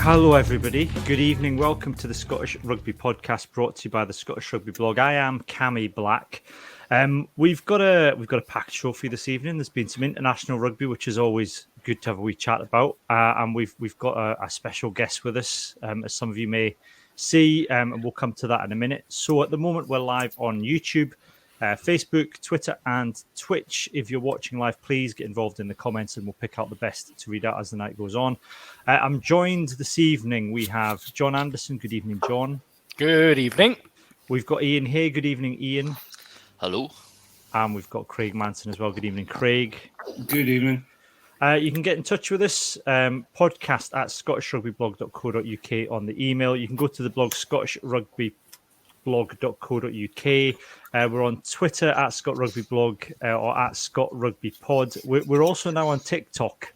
Hello everybody, good evening, welcome to the Scottish Rugby Podcast brought to you by the Scottish Rugby Blog. I am Cammy Black. We've got a packed show for you this evening. There's been some international rugby, which is always good to have a wee chat about, and we've got a special guest with us, as some of you may see, and we'll come to that in a minute. So at the moment we're live on YouTube, Facebook, Twitter and Twitch. If you're watching live, please get involved in the comments and we'll pick out the best to read out as the night goes on. I'm joined this evening. We have John Anderson. Good evening, John. Good evening. We've got Ian here. Good evening, Ian. Hello. And we've got Craig Manson as well. Good evening, Craig. Good evening. You can get in touch with us, podcast at scottishrugbyblog.co.uk on the email. You can go to the blog scottishrugbyblog.co.uk. We're on Twitter at scottrugbyblog or at scottrugbypod. We're also now on TikTok,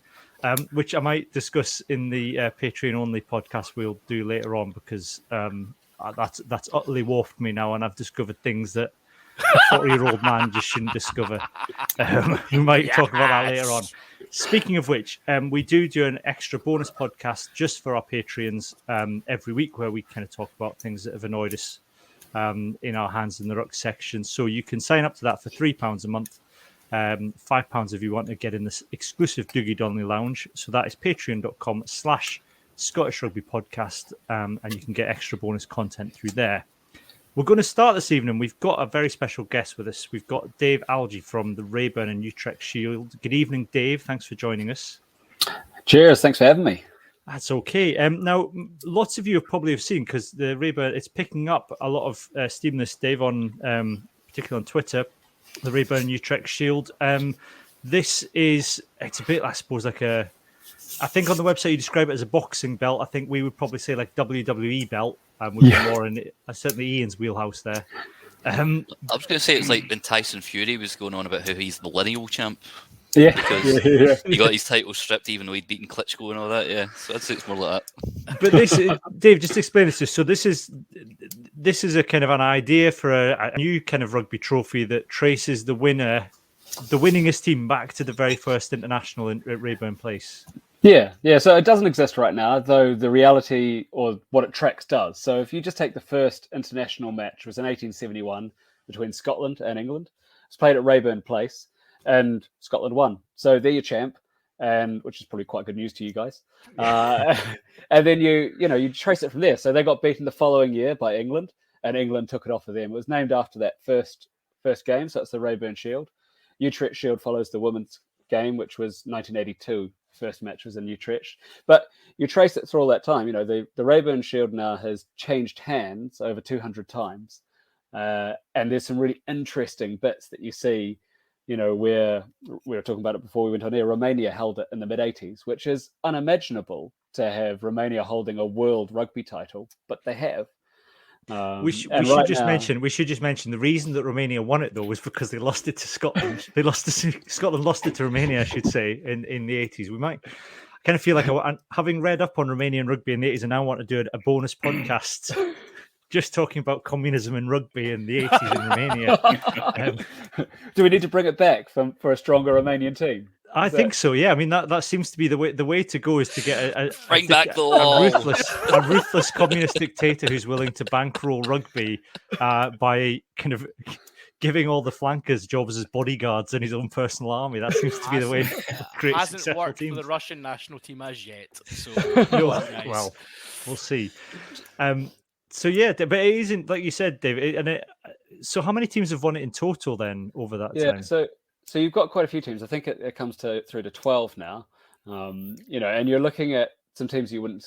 which I might discuss in the Patreon-only podcast we'll do later on, because that's utterly warped me now, and I've discovered things that a 40-year-old man just shouldn't discover. We might talk about that later on. Speaking of which, we do an extra bonus podcast just for our Patreons every week, where we kind of talk about things that have annoyed us in our Hands in the Ruck section. So you can sign up to that for £3 a month, £5 if you want to get in this exclusive Dougie Donnelly Lounge. So that is patreon.com/Scottish Rugby Podcast, and you can get extra bonus content through there. We're going to start this evening. We've got a very special guest with us. We've got Dave Algie from the Raeburn and Utrecht Shield. Good evening, Dave. Thanks for joining us. Cheers. Thanks for having me. That's okay. Now, lots of you probably have seen, because the Raeburn, it's picking up a lot of steam this, Dave, on particularly on Twitter, the Raeburn and Utrecht Shield. It's a bit, I suppose, like I think on the website you describe it as a boxing belt. I think we would probably say like WWE belt. Would be more in certainly Ian's wheelhouse there. I was going to say it's like when Tyson Fury was going on about how he's the lineal champ. Yeah, because he got his title stripped even though he'd beaten Klitschko and all that. Yeah, so I'd say it's more like that. But this, Dave, just explain this to us. So this is a kind of an idea for a new kind of rugby trophy that traces the winningest team back to the very first international at Raeburn Place. Yeah. So it doesn't exist right now, though the reality or what it tracks does. So if you just take the first international match, it was in 1871 between Scotland and England. It was played at Raeburn Place, and Scotland won. So they're your champ, and which is probably quite good news to you guys. And then you trace it from there. So they got beaten the following year by England, and England took it off of them. It was named after that first game, so it's the Raeburn Shield. Utrecht Shield follows the women's game, which was 1982. First match was in Utrecht, but you trace it through all that time. The Raeburn Shield now has changed hands over 200 times, and there's some really interesting bits that you see. Where we were talking about it before we went on air. Romania held it in the mid-80s, which is unimaginable to have Romania holding a world rugby title, but they have. We should just mention the reason that Romania won it, though, was because they lost it to Scotland. Scotland lost it to Romania, I should say, in the 80s. We might kind of feel like having read up on Romanian rugby in the 80s, and now want to do a bonus podcast just talking about communism and rugby in the 80s in Romania. Do we need to bring it back for a stronger Romanian team? I think so. Yeah, I mean that seems to be the way to go, is to get a ruthless communist dictator who's willing to bankroll rugby by kind of giving all the flankers jobs as bodyguards in his own personal army. That seems to be the way to create hasn't worked teams. for the Russian national team as yet. So nice. Well, we'll see. So yeah, but it isn't like you said, David. So how many teams have won it in total then over that time? So you've got quite a few teams. I think it comes through to 12 now. And you're looking at some teams you wouldn't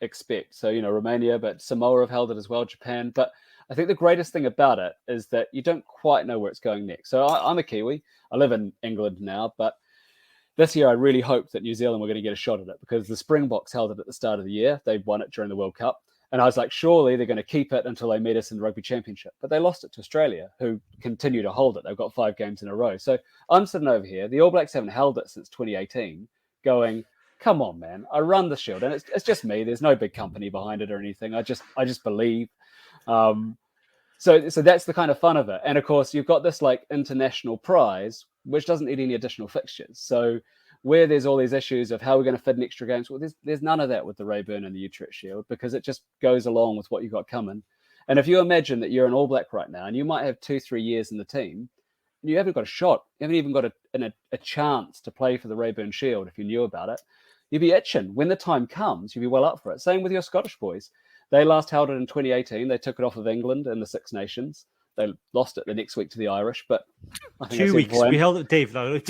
expect. So, Romania, but Samoa have held it as well, Japan. But I think the greatest thing about it is that you don't quite know where it's going next. So I'm a Kiwi. I live in England now, but this year I really hoped that New Zealand were going to get a shot at it, because the Springboks held it at the start of the year. They won it during the World Cup. And I was like, surely they're going to keep it until they meet us in the Rugby Championship. But they lost it to Australia, who continue to hold it. They've got 5 games in a row. So I'm sitting over here. The All Blacks haven't held it since 2018, going, come on, man. I run the Shield, and it's just me. There's no big company behind it or anything. I just believe. So that's the kind of fun of it. And of course, you've got this like international prize, which doesn't need any additional fixtures. So where there's all these issues of how we're going to fit in extra games. Well, there's none of that with the Raeburn and the Utrecht Shield, because it just goes along with what you've got coming. And if you imagine that you're an All Black right now and you might have 2-3 years in the team, you haven't got a shot. You haven't even got a chance to play for the Raeburn Shield if you knew about it. You'd be itching. When the time comes, you'd be well up for it. Same with your Scottish boys. They last held it in 2018. They took it off of England in the Six Nations. They lost it the next week to the Irish, but I think 2 weeks. We held it, Dave. 14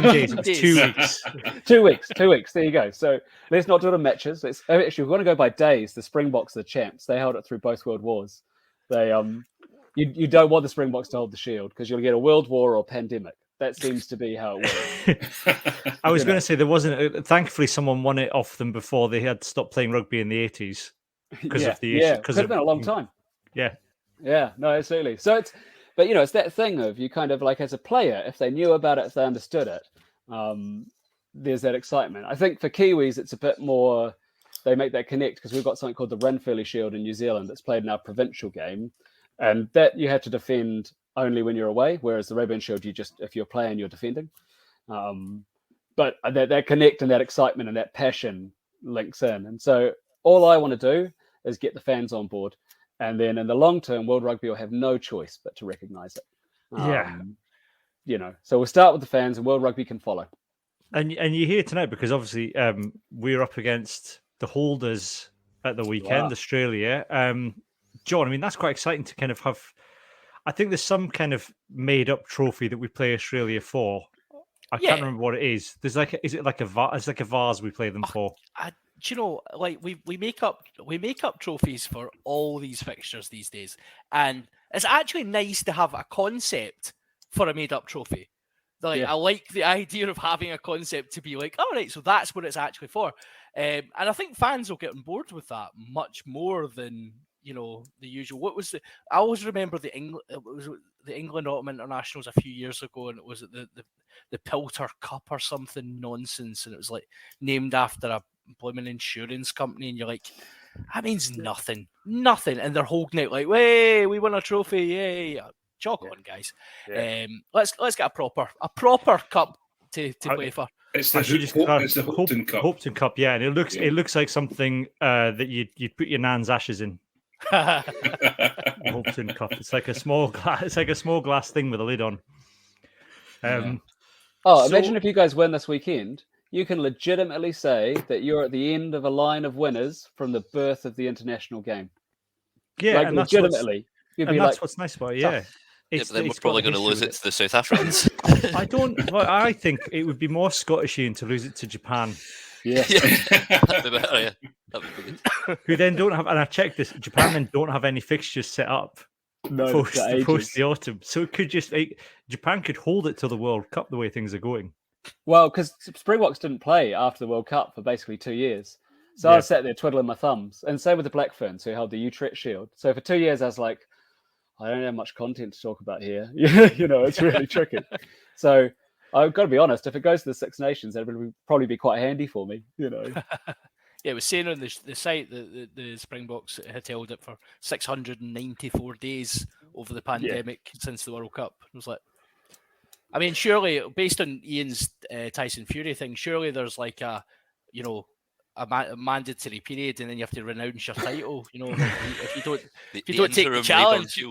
days. It was 2 weeks. 2 weeks. 2 weeks. There you go. So let's not do it in matches. Actually, we want to go by days. The Springboks are the champs. They held it through both World Wars. They you don't want the Springboks to hold the Shield because you'll get a World War or a pandemic. That seems to be how it works. I was going to say there wasn't. Thankfully, someone won it off them before they had stopped playing rugby in the 80s because of the issue. Yeah, could have been a long time. Yeah, no, absolutely. So but it's that thing of you kind of like as a player, if they knew about it, if they understood it, there's that excitement. I think for Kiwis, it's a bit more. They make that connect because we've got something called the Ranfurly Shield in New Zealand that's played in our provincial game, and that you have to defend only when you're away, whereas the Raeburn Shield, if you're playing, you're defending. But that connect and that excitement and that passion links in. And so all I want to do is get the fans on board. And then in the long term, World Rugby will have no choice but to recognise it. So we'll start with the fans and World Rugby can follow. And you're here tonight because obviously we're up against the holders at the weekend, Australia. John, I mean, that's quite exciting to kind of have. I think there's some kind of made-up trophy that we play Australia for. I can't remember what it is. There's is it like a vase? It's like a vase we play them for. Do you know, like we make up trophies for all these fixtures these days, and it's actually nice to have a concept for a made-up trophy. I like the idea of having a concept to be like, all right, so that's what it's actually for, and I think fans will get on board with that much more than the usual. I always remember the England Autumn Internationals a few years ago, and it was the Pilter Cup or something nonsense, and it was like named after a blooming insurance company, and you're like, that means nothing, and they're holding it like, "Way, we won a trophy, yay!" Jog on, guys. Let's get a proper cup to play for. It's the Hopton Cup. Hopton Cup, yeah, and it looks like something that you'd put your nan's ashes in. Hopton Cup. It's like a small glass. It's like a small glass thing with a lid on. Imagine if you guys win this weekend. You can legitimately say that you're at the end of a line of winners from the birth of the international game. Yeah, and legitimately. That's what's nice about it. Yeah. But then we're probably going to lose it to the South Africans. I think it would be more Scottish Ian to lose it to Japan. Yeah. That'd be better, yeah. That'd be good. Who then don't have, and I checked this, Japan then don't have any fixtures set up post the autumn. So it could Japan could hold it till the World Cup the way things are going. Well, because Springboks didn't play after the World Cup for basically 2 years. So I was sat there twiddling my thumbs. And same with the Black Ferns who held the Utrecht Shield. So for 2 years, I was like, I don't have much content to talk about here. It's really tricky. So I've got to be honest, if it goes to the Six Nations, that would probably be quite handy for me, Yeah, it was saying on the site that the Springboks had held it for 694 days over the pandemic since the World Cup. It was like, I mean, surely, based on Ian's Tyson Fury thing, surely there's like a mandatory period, and then you have to renounce your title. If you don't take the challenge.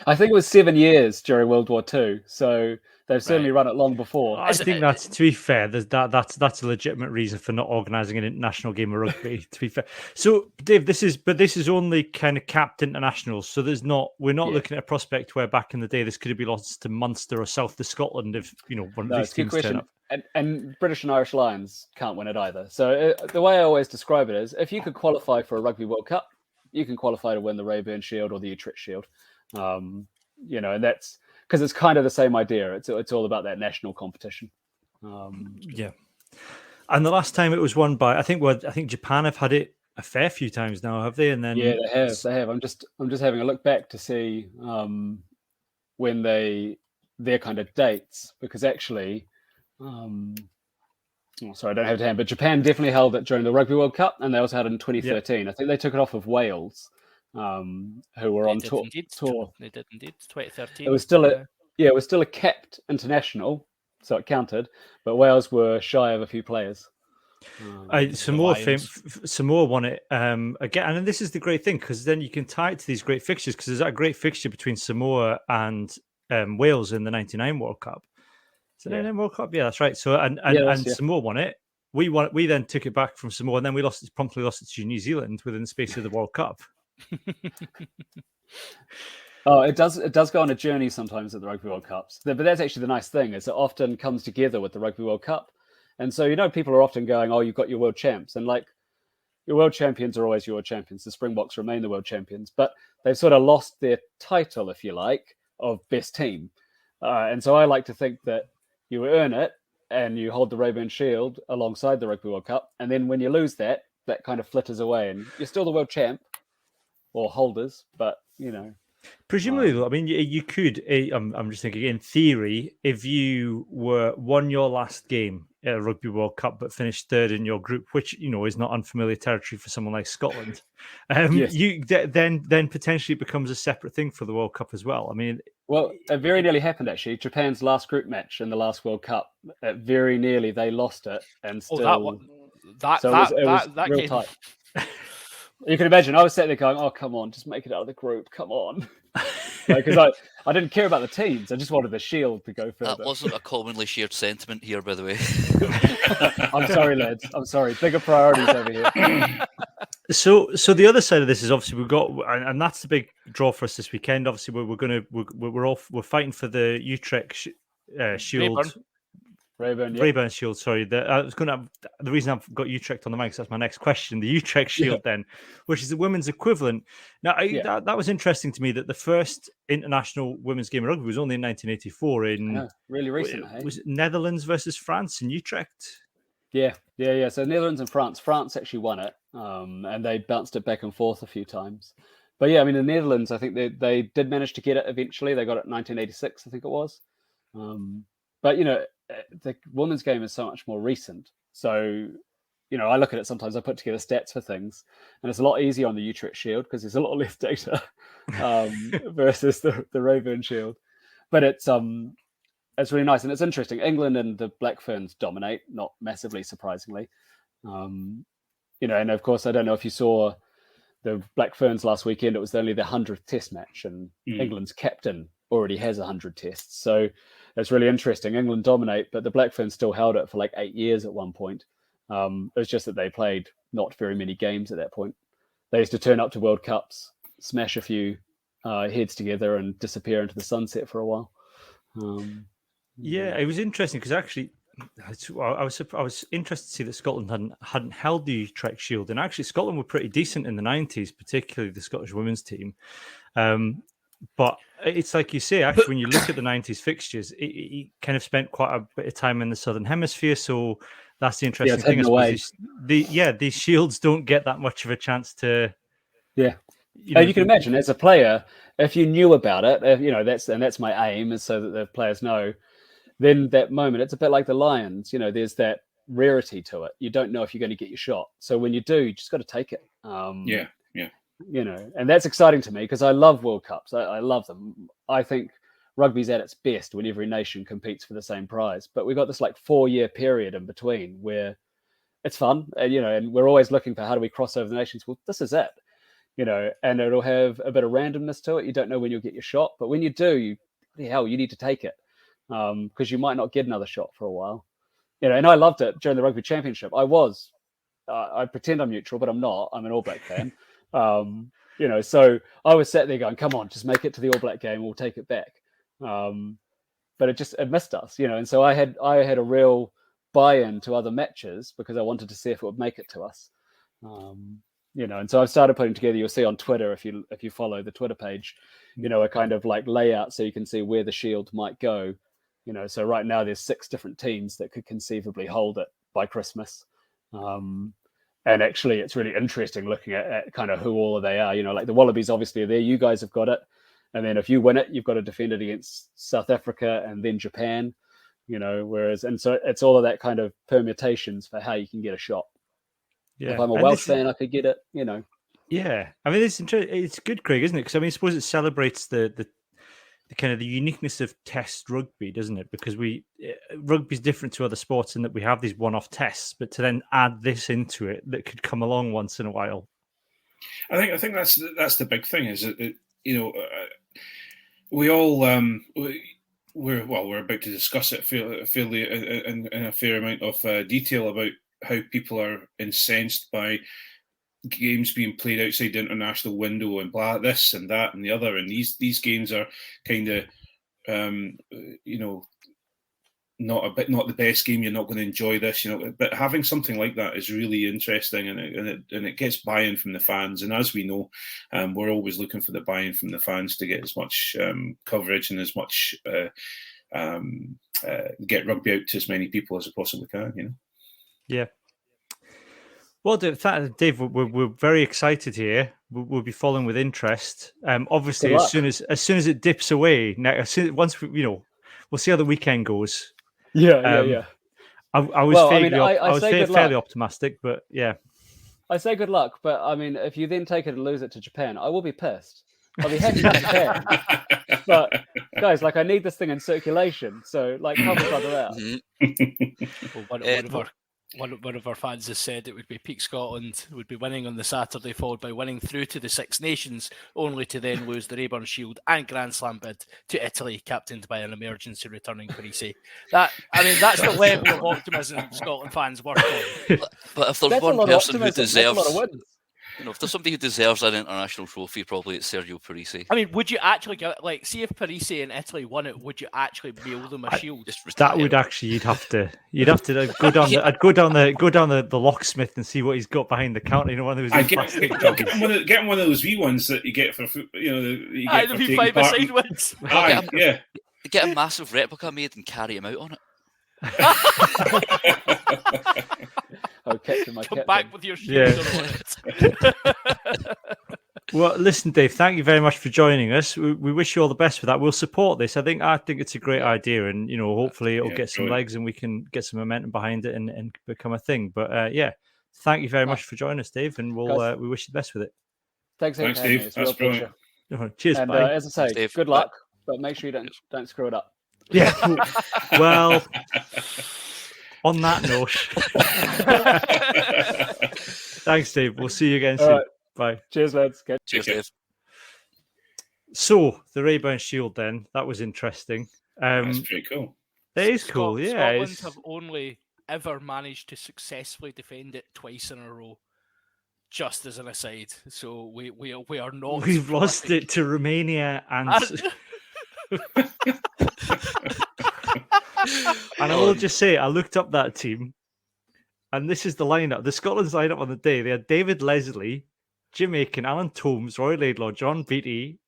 I think it was 7 years during World War II, so they've certainly run it long before. I think that's, to be fair, that's a legitimate reason for not organising an international game of rugby. To be fair, so Dave, this is only kind of capped internationals. So we're not looking at a prospect where back in the day this could have been lost to Munster or South to Scotland if one of these teams turn up. And British and Irish Lions can't win it either. So the way I always describe it is, if you could qualify for a Rugby World Cup, you can qualify to win the Raeburn Shield or the Utrecht Shield. And that's because it's kind of the same idea. It's all about that national competition. And the last time it was won by, I think Japan have had it a fair few times now, have they? And then they have. I'm just having a look back to see when their kind of dates, because actually. Sorry, I don't have it to hand, but Japan definitely held it during the Rugby World Cup, and they also had it in 2013. I think they took it off of Wales, who were on tour. They did indeed. 2013. It was still a capped international, so it counted. But Wales were shy of a few players. Samoa won it again, and this is the great thing, because then you can tie it to these great fixtures, because there's that great fixture between Samoa and Wales in the '99 World Cup. Is it 99 World Cup? Yeah, that's right. So and Samoa won it. We won it. We then took it back from Samoa, and then we promptly lost it to New Zealand within the space of the World Cup. Oh, it does go on a journey sometimes at the Rugby World Cups. But that's actually the nice thing, is it often comes together with the Rugby World Cup. And so, people are often going, oh, you've got your world champs. And like, your world champions are always your world champions. The Springboks remain the world champions. But they've sort of lost their title, if you like, of best team. And so I like to think that you earn it and you hold the Raeburn Shield alongside the Rugby World Cup. And then when you lose that kind of flitters away. And you're still the world champ or holders, but, Presumably, though, I mean, you could. I'm just thinking, in theory, if you won your last game at a Rugby World Cup but finished third in your group, which is not unfamiliar territory for someone like Scotland, yes. then potentially it becomes a separate thing for the World Cup as well. I mean, well, it very nearly happened actually. Japan's last group match in the last World Cup, very nearly they lost it, and still it was real tight. You can imagine, I was sitting there going, oh, come on, just make it out of the group. Come on. Because I didn't care about the teams. I just wanted the Shield to go further. That wasn't a commonly shared sentiment here, by the way. I'm sorry, lads. I'm sorry. Bigger priorities over here. So the other side of this is obviously we've got, and that's the big draw for us this weekend. Obviously, we're fighting for the Utrecht Shield. Raeburn Shield, sorry. The reason I've got Utrecht on the mic, so that's my next question. The Utrecht Shield, then, which is the women's equivalent. Now, that was interesting to me, that the first international women's game of rugby was only in 1984 in really recent. Was it Netherlands versus France in Utrecht? Yeah. So Netherlands and France. France actually won it, and they bounced it back and forth a few times. But yeah, I mean, the Netherlands, I think they did manage to get it eventually. They got it in 1986, I think it was. But the women's game is so much more recent. So, I look at it sometimes, I put together stats for things, and it's a lot easier on the Utrecht Shield because there's a lot less data versus the Raeburn Shield. But it's really nice, and it's interesting. England and the Black Ferns dominate, not massively surprisingly. And of course, I don't know if you saw the Black Ferns last weekend. It was only the 100th Test match, and England's captain already has 100 tests. So it's really interesting. England dominate, but the Black Ferns still held it for like 8 years at one point. It was just that they played not very many games at that point. They used to turn up to World Cups, smash a few heads together, and disappear into the sunset for a while. It was interesting because actually, I was interested to see that Scotland hadn't held the Utrecht Shield, and actually Scotland were pretty decent in the 90s, particularly the Scottish women's team. But it's like you say, actually, when you look at the 90s fixtures, it kind of spent quite a bit of time in the Southern Hemisphere. So that's the interesting thing. These shields don't get that much of a chance to. Yeah. You can imagine, as a player, if you knew about it, that's my aim, is so that the players know. Then that moment, it's a bit like the Lions. There's that rarity to it. You don't know if you're going to get your shot. So when you do, you just got to take it. Yeah. And that's exciting to me because I love World Cups. I love them. I think rugby's at its best when every nation competes for the same prize. But we've got this 4-year period in between where it's fun, and we're always looking for how do we cross over the nations. Well, this is it, and it'll have a bit of randomness to it. You don't know when you'll get your shot, but when you do, you need to take it because you might not get another shot for a while. And I loved it during the Rugby Championship. I pretend I'm neutral, but I'm not. I'm an All Black fan. So I was sat there going, come on, just make it to the All Black game, we'll take it back. But it missed us, and so I had a real buy-in to other matches because I wanted to see if it would make it to us. And so I've started putting together, you'll see on Twitter, if you follow the Twitter page, a kind of layout so you can see where the Shield might go. So right now there's 6 different teams that could conceivably hold it by Christmas. And actually, it's really interesting looking at kind of who all of they are. The Wallabies obviously are there. You guys have got it. And then if you win it, you've got to defend it against South Africa and then Japan, and so it's all of that kind of permutations for how you can get a shot. Yeah. If I'm a Welsh fan, I could get it, Yeah. I mean, it's good, Craig, isn't it? Because I suppose it celebrates the kind of the uniqueness of Test rugby, doesn't it? Because rugby's different to other sports in that we have these one-off tests, but to then add this into it that could come along once in a while. I think that's the big thing. Is that we all we're about to discuss it fairly in a fair amount of detail about how people are incensed by games being played outside the international window and blah, this and that and the other, and these games are kind of not the best game. You're not going to enjoy this, but having something like that is really interesting, and it gets buy-in from the fans. And as we know, we're always looking for the buy-in from the fans to get as much coverage and as much get rugby out to as many people as it possibly can. Yeah. Well, Dave, we're very excited here. We'll be following with interest. Obviously, as soon as it dips away, once we'll see how the weekend goes. Yeah. I was fairly optimistic, but yeah. I say good luck, but I mean, if you then take it and lose it to Japan, I will be pissed. I'll be happy for Japan, but guys, I need this thing in circulation, so help each other out. Well, one of our fans has said it would be Peak Scotland would be winning on the Saturday, followed by winning through to the Six Nations, only to then lose the Raeburn Shield and Grand Slam bid to Italy, captained by an emergency returning Parisi. That's the level of optimism Scotland fans work on. But if there's one person who deserves, if there's somebody who deserves an international trophy, probably it's Sergio Parisi. I mean, would you actually see if Parisi in Italy won it? Would you actually mail them a shield? That would actually you'd have to go down. I'd go down the locksmith and see what he's got behind the counter. One of those plastic. Get him one of those wee ones that you get for the V5 ones. Yeah. Get a massive replica made and carry him out on it. Come back with your shield on it. Well, listen, Dave, thank you very much for joining us. We wish you all the best for that. We'll support this. I think it's a great idea, and hopefully it'll get some legs and we can get some momentum behind it and become a thing. But thank you very much for joining us, Dave, and we wish you the best with it. Thanks, Dave. It's That's brilliant. Cheers, and bye. As I say, good luck, but make sure you don't screw it up. Yeah. Well, on that note, thanks, Dave. We'll see you again soon. Right. Bye. Cheers, lads. Cheers, Dave. So, the Raeburn Shield then, that was interesting. That's pretty cool. It is cool, yeah. Scotland have only ever managed to successfully defend it twice in a row, just as an aside. So we are not... We've lost it to Romania and I will just say, I looked up that team, and this is the lineup. The Scotland's lineup on the day. They had David Leslie, Jim Aiken, Alan Tomes, Roy Laidlaw, John Beattie.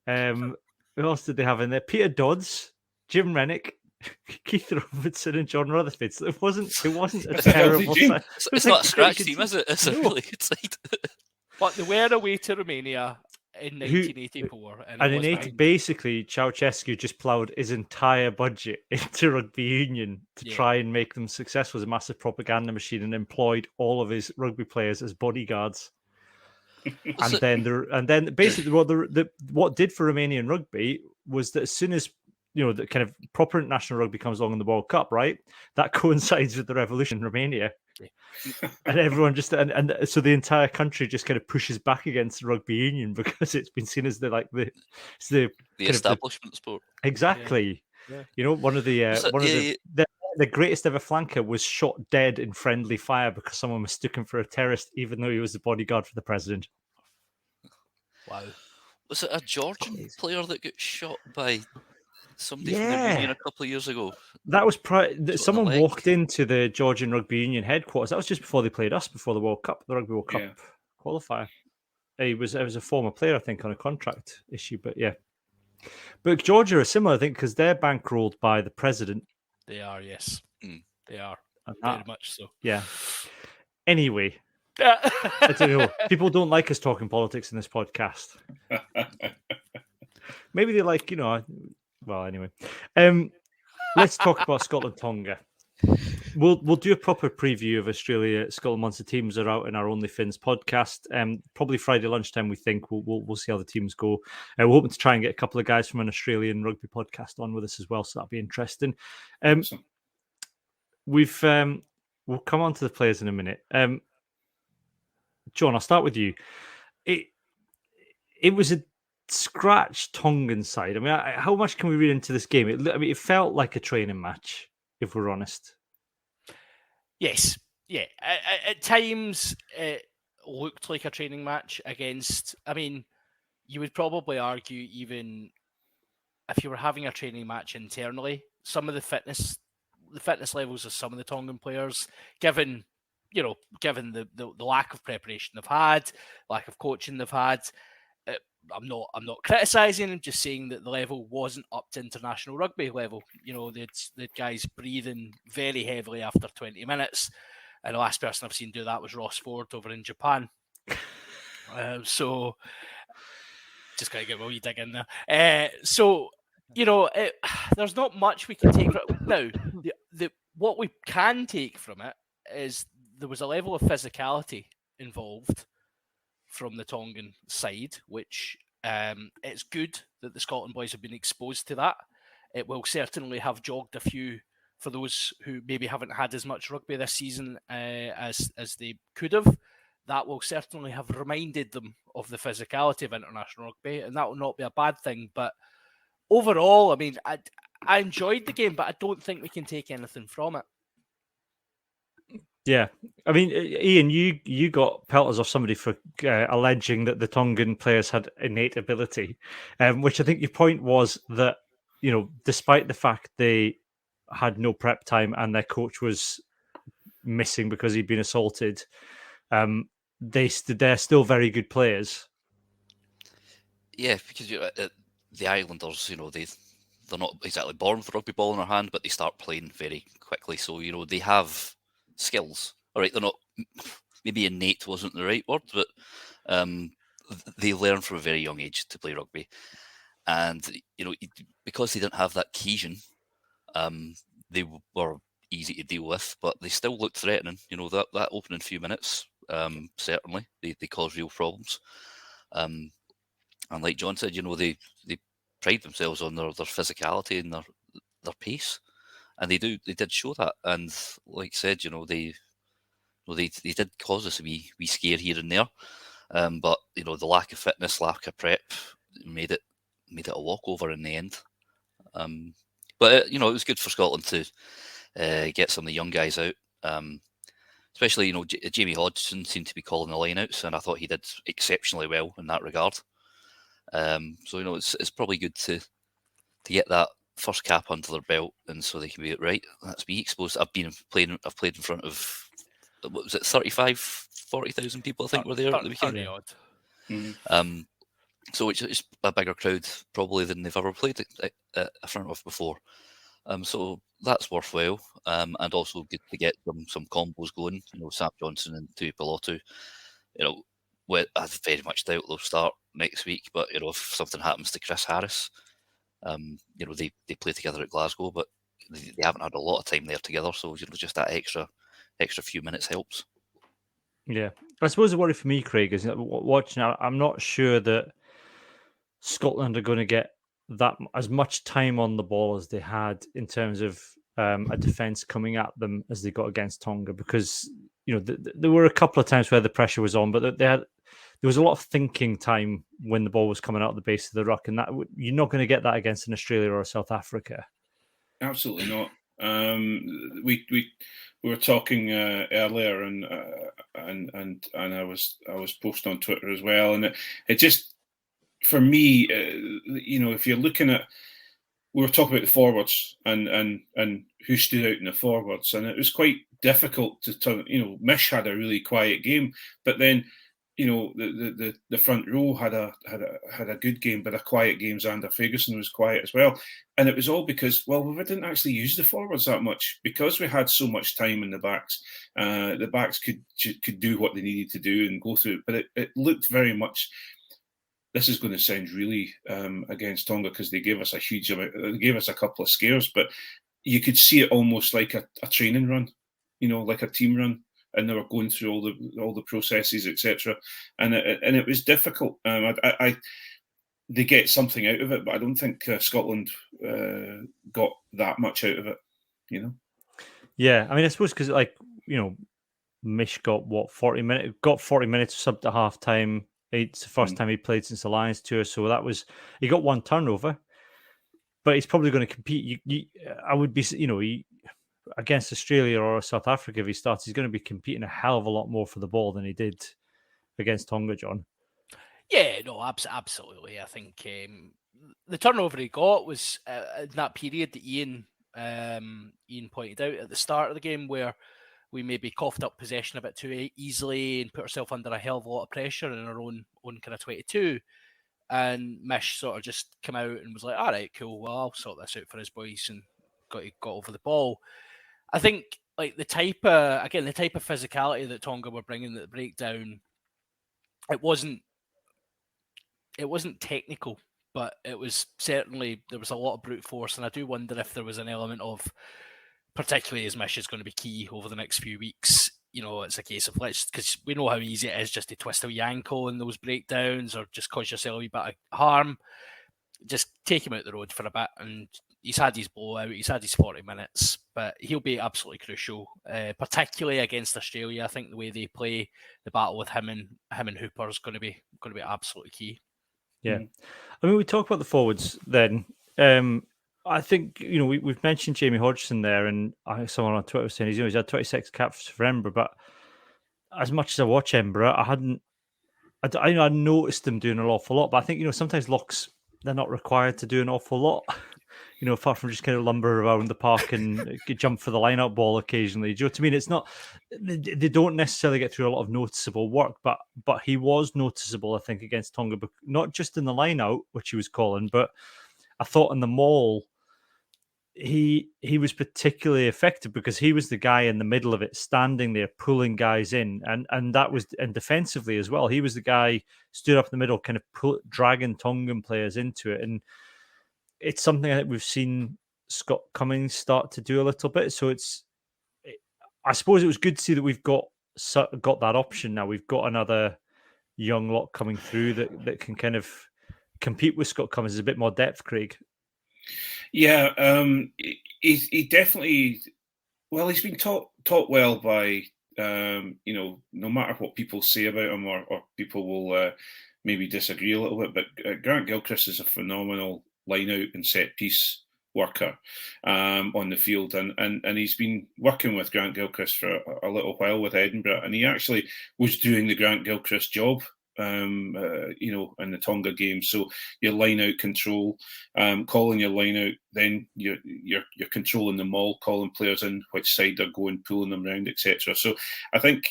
Who else did they have in there? Peter Dodds, Jim Rennick, Keith Robertson, and John Rutherford. So it wasn't a terrible side. It's not a scratch team, is it? It's a really good side. But they were away to Romania in 1984. Basically, Ceausescu just ploughed his entire budget into rugby union to try and make them successful as a massive propaganda machine, and employed all of his rugby players as bodyguards. and then basically what did for Romanian rugby was that as soon as the kind of proper international rugby comes along in the World Cup, right? That coincides with the revolution in Romania. And everyone just so the entire country just kind of pushes back against rugby union because it's been seen as the establishment sport. Exactly. Yeah. One of the greatest ever flanker was shot dead in friendly fire because someone mistook him for a terrorist, even though he was the bodyguard for the president. Wow. Was it a Georgian player that got shot by somebody from the Union a couple of years ago? That was someone walked into the Georgian Rugby Union headquarters. That was just before they played us, before the World Cup, the Rugby World Cup qualifier. It was a former player, I think, on a contract issue, but yeah. But Georgia are similar, I think, because they're bankrolled by the president. They are, yes. They are. Very much so. Yeah. Anyway, I don't know. People don't like us talking politics in this podcast. Maybe they like, well, anyway. Let's talk about Scotland Tonga. We'll do a proper preview of Australia. Scotland once the teams are out in our OnlyFins podcast. Probably Friday lunchtime. We think we'll see how the teams go. We're hoping to try and get a couple of guys from an Australian rugby podcast on with us as well, so that'll be interesting. Awesome. We'll come on to the players in a minute. John, I'll start with you. It was a scratch Tongan side. I mean, how much can we read into this game? It felt like a training match, if we're honest. Yes, yeah. At times, it looked like a training match against. I mean, you would probably argue even if you were having a training match internally, some of the fitness levels of some of the Tongan players, given the lack of preparation they've had, lack of coaching they've had. I'm not criticising. I'm just saying that the level wasn't up to international rugby level. The guys breathing very heavily after 20 minutes, and the last person I've seen do that was Ross Ford over in Japan. So just gotta get a wee dig in there. There's not much we can take from it. Now. What we can take from it is there was a level of physicality involved from the Tongan side, which it's good that the Scotland boys have been exposed to that. It will certainly have jogged a few for those who maybe haven't had as much rugby this season as they could have. That will certainly have reminded them of the physicality of international rugby, and that will not be a bad thing. But overall, I mean, I enjoyed the game, but I don't think we can take anything from it. Yeah, I mean, Ian, you got pelters off somebody for alleging that the Tongan players had innate ability, which I think your point was that, despite the fact they had no prep time and their coach was missing because he'd been assaulted, they're still very good players. Yeah, because the Islanders, they're not exactly born with a rugby ball in their hand, but they start playing very quickly. So, they have skills. All right, they're not, maybe innate wasn't the right word, but they learn from a very young age to play rugby. And, because they didn't have that cohesion, they were easy to deal with, but they still looked threatening. That opening few minutes, certainly, they caused real problems. And like John said, they pride themselves on their physicality and their pace. And they did show that. And like I said, they did cause us a wee scare here and there. But the lack of fitness, lack of prep made it a walkover in the end. But it was good for Scotland to get some of the young guys out. Especially, Jamie Hodgson seemed to be calling the lineouts, and I thought he did exceptionally well in that regard. So it's probably good to get that first cap under their belt, and so they can be right. That's me exposed. I've played in front of, what was it, 40,000 people I think were there at the weekend. 30 odd. Mm-hmm. So it's a bigger crowd probably than they've ever played in front of before. So that's worthwhile, and also good to get some combos going. Sam Johnson and Tui Pilotu. I very much doubt they'll start next week, but if something happens to Chris Harris, they play together at Glasgow, but they haven't had a lot of time there together, so just that extra few minutes helps. Yeah, I suppose the worry for me, Craig, is watching. I'm not sure that Scotland are going to get that as much time on the ball as they had in terms of a defence coming at them as they got against Tonga, because there were a couple of times where the pressure was on, but there was a lot of thinking time when the ball was coming out of the base of the ruck, and that you're not going to get that against an Australia or a South Africa. Absolutely not. We were talking earlier, and I was posting on Twitter as well, and it just, for me, if you're looking at, we were talking about the forwards and who stood out in the forwards, and it was quite difficult to Mish had a really quiet game, but then the front row had a good game, but a quiet game. Xander Ferguson was quiet as well, and it was all because we didn't actually use the forwards that much because we had so much time in the backs. The backs could do what they needed to do and go through it, but it looked very much. This is going to sound really against Tonga because they gave us a huge amount. They gave us a couple of scares, but you could see it almost like a training run. like a team run, and they were going through all the processes, etc. And it was difficult. They get something out of it, but I don't think Scotland got that much out of it. Yeah, I mean, I suppose because Mish got 40 minutes, subbed at half time. It's the first time he played since the Lions tour, so he got one turnover, but he's probably going to compete. I would be, against Australia or South Africa if he starts, he's going to be competing a hell of a lot more for the ball than he did against Tonga, John. Yeah, no, absolutely. I think the turnover he got was in that period that Ian pointed out at the start of the game, where we maybe coughed up possession a bit too easily and put ourselves under a hell of a lot of pressure in our own kind of 22. And Mish sort of just came out and was like, all right, cool, well, I'll sort this out for his boys, and got over the ball. I think like the type of physicality that Tonga were bringing at the breakdown, it wasn't technical, but it was certainly, there was a lot of brute force, and I do wonder if there was an element of, particularly as Mish is going to be key over the next few weeks, it's a case of because we know how easy it is just to twist a wee ankle in those breakdowns or just cause yourself a wee bit of harm. Just take him out the road for a bit, and he's had his blowout, he's had his 40 minutes, but he'll be absolutely crucial, particularly against Australia. I think the way they play, the battle with him and Hooper is going to be absolutely key. Yeah, I mean, we talk about the forwards then. I think we've mentioned Jamie Hodgson there, and I saw someone on Twitter was saying he's had 26 caps for Edinburgh, but as much as I watch Edinburgh, I noticed them doing an awful lot. But I think sometimes locks, they're not required to do an awful lot. Apart from just kind of lumber around the park and jump for the line-out ball occasionally. Do you know what I mean? It's not, they don't necessarily get through a lot of noticeable work, but he was noticeable, I think, against Tonga, but not just in the line-out, which he was calling, but I thought in the maul, he was particularly effective because he was the guy in the middle of it, standing there, pulling guys in, and that was, and defensively as well, he was the guy stood up in the middle, kind of dragging Tongan players into it, and it's something I think we've seen Scott Cummings start to do a little bit. So I suppose it was good to see that we've got that option now. We've got another young lot coming through that can kind of compete with Scott Cummings. There's a bit more depth, Craig. Yeah, he definitely. Well, he's been taught well by no matter what people say about him, or people will maybe disagree a little bit. But Grant Gilchrist is a phenomenal line-out and set-piece worker on the field, and he's been working with Grant Gilchrist for a little while with Edinburgh, and he actually was doing the Grant Gilchrist job in the Tonga game. So your line-out control, calling your line-out, then you're controlling the maul, calling players in, which side they're going, pulling them around, etc. So I think,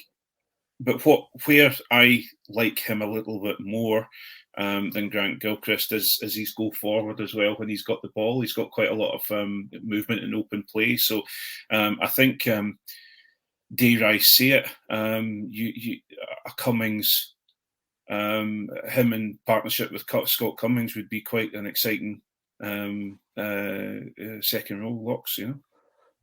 but where I like him a little bit more than Grant Gilchrist is his go forward as well. When he's got the ball, he's got quite a lot of movement and open play. So I think, dare I say it, a Cummings, him in partnership with Scott Cummings would be quite an exciting second row locks,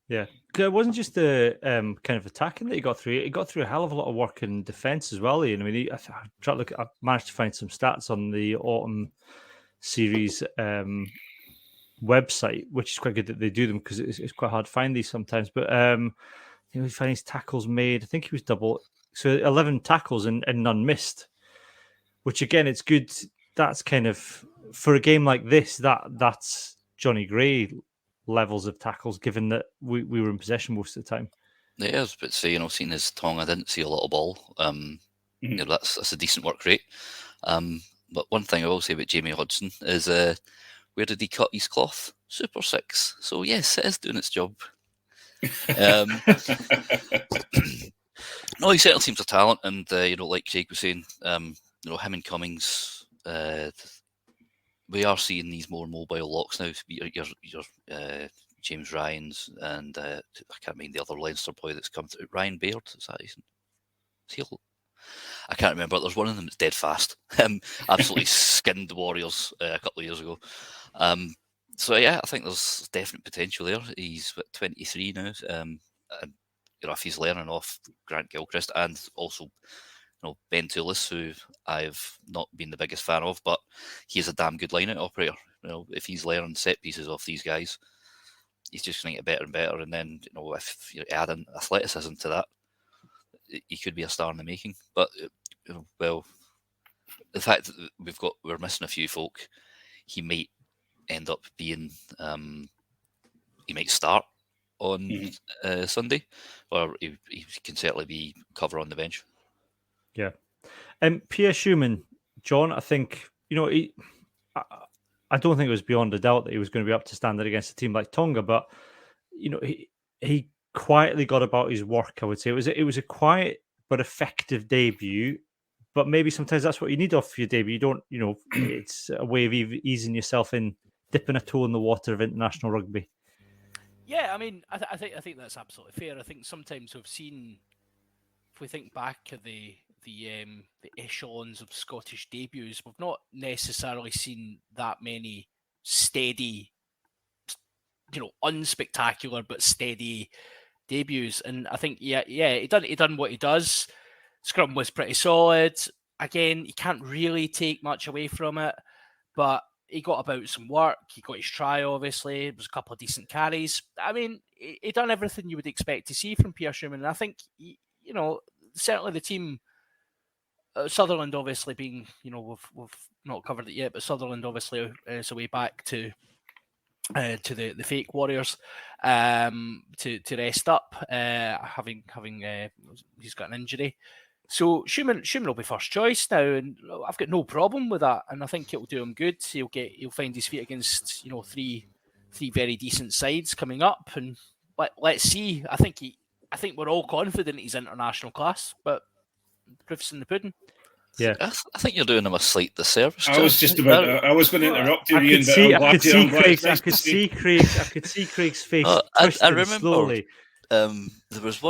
Yeah, it wasn't just the kind of attacking that he got through. He got through a hell of a lot of work in defence as well, Ian. I mean, I managed to find some stats on the autumn series website, which is quite good that they do them because it's quite hard to find these sometimes. But we find his tackles made. I think he was so 11 tackles and none missed. Which again, it's good. That's kind of for a game like this. That's Johnny Gray levels of tackles, given that we were in possession most of the time. Yeah, I was about to say, seeing his tongue, I didn't see a lot of ball. That's a decent work rate. But one thing I will say about Jamie Hodgson is, where did he cut his cloth? Super 6. So yes, it is doing its job. No, he certainly seems a talent, and like Jake was saying, him and Cummings, we are seeing these more mobile locks now. Your James Ryan's, and I can't mind the other Leinster boy that's come through. Ryan Baird, is that his name? I can't remember. There's one of them that's dead fast. Absolutely skinned the Warriors a couple of years ago. So yeah, I think there's definite potential there. He's 23 now. if he's learning off Grant Gilchrist and also Ben Toulis, who I've not been the biggest fan of, but he's a damn good line-out operator. If he's learning set pieces off these guys, he's just going to get better and better. And then, if you add in athleticism to that, he could be a star in the making. But well, the fact that we're missing a few folk, he might end up being, he might start on Sunday, or he can certainly be cover on the bench. Yeah. Pierre Schumann, John, I think, I don't think it was beyond a doubt that he was going to be up to standard against a team like Tonga, but, he quietly got about his work, I would say. It was a quiet but effective debut, but maybe sometimes that's what you need off your debut. You don't, it's a way of easing yourself in, dipping a toe in the water of international rugby. Yeah, I mean, I think that's absolutely fair. I think sometimes we've seen, if we think back at the echelons of Scottish debuts, we've not necessarily seen that many steady, unspectacular but steady debuts. And I think, he done what he does. Scrum was pretty solid. Again, you can't really take much away from it, but he got about some work. He got his try, obviously. It was a couple of decent carries. I mean, he done everything you would expect to see from Pierre Schumann. And I think, certainly the team, Sutherland obviously being, we've not covered it yet, but Sutherland obviously is a way back to the fake Warriors to rest up, having he's got an injury. So Schumann will be first choice now, and I've got no problem with that. And I think it will do him good. He'll find his feet against three very decent sides coming up, and let's see. I think we're all confident he's international class, but proof's in the pudding. Yeah, I think you're doing him a slight disservice. I was just about. I was going to interrupt you, Ian, but I could see Craig's face twisting I remember, slowly. There was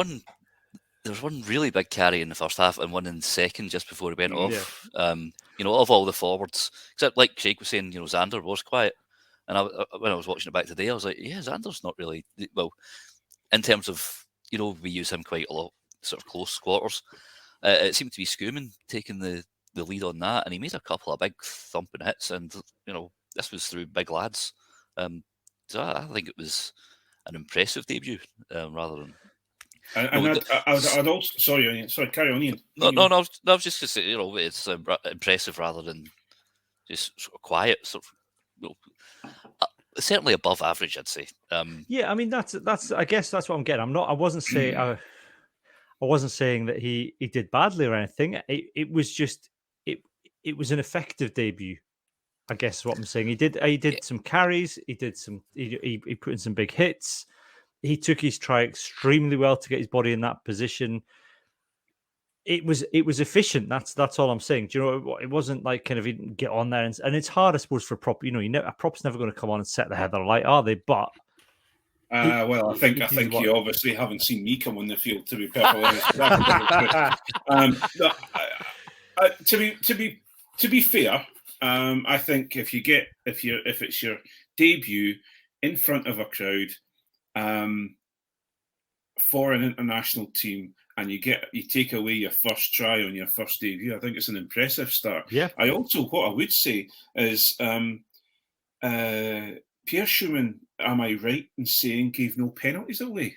one really big carry in the first half and one in the second just before he went off. Of all the forwards, except like Craig was saying, Xander was quiet. And when I was watching it back today, I was like, yeah, Xander's not really well in terms of we use him quite a lot, sort of close quarters. It seemed to be Schumann taking the lead on that, and he made a couple of big thumping hits, and this was through big lads. So I think it was an impressive debut rather than. I'd also sorry, carry on, Ian. No, I was just going to say, it's impressive rather than just sort of quiet, sort of. Certainly above average, I'd say. Yeah, I mean that's. I guess that's what I'm getting. I wasn't saying. I wasn't saying that he did badly or anything. It was just it was an effective debut. I guess is what I'm saying. He did some carries. He put in some big hits. He took his try extremely well to get his body in that position. It was efficient. That's all I'm saying. Do you know? It wasn't like kind of he didn't get on there, and it's hard, I suppose, for a prop. A prop's never going to come on and set the heather light, are they? But well, I think you obviously haven't seen me come on the field, to be perfectly honest. To be fair, I think if it's your debut in front of a crowd for an international team, and you take away your first try on your first debut, I think it's an impressive start. Yeah. What I would say is Pierre Schumann, am I right in saying, gave no penalties away?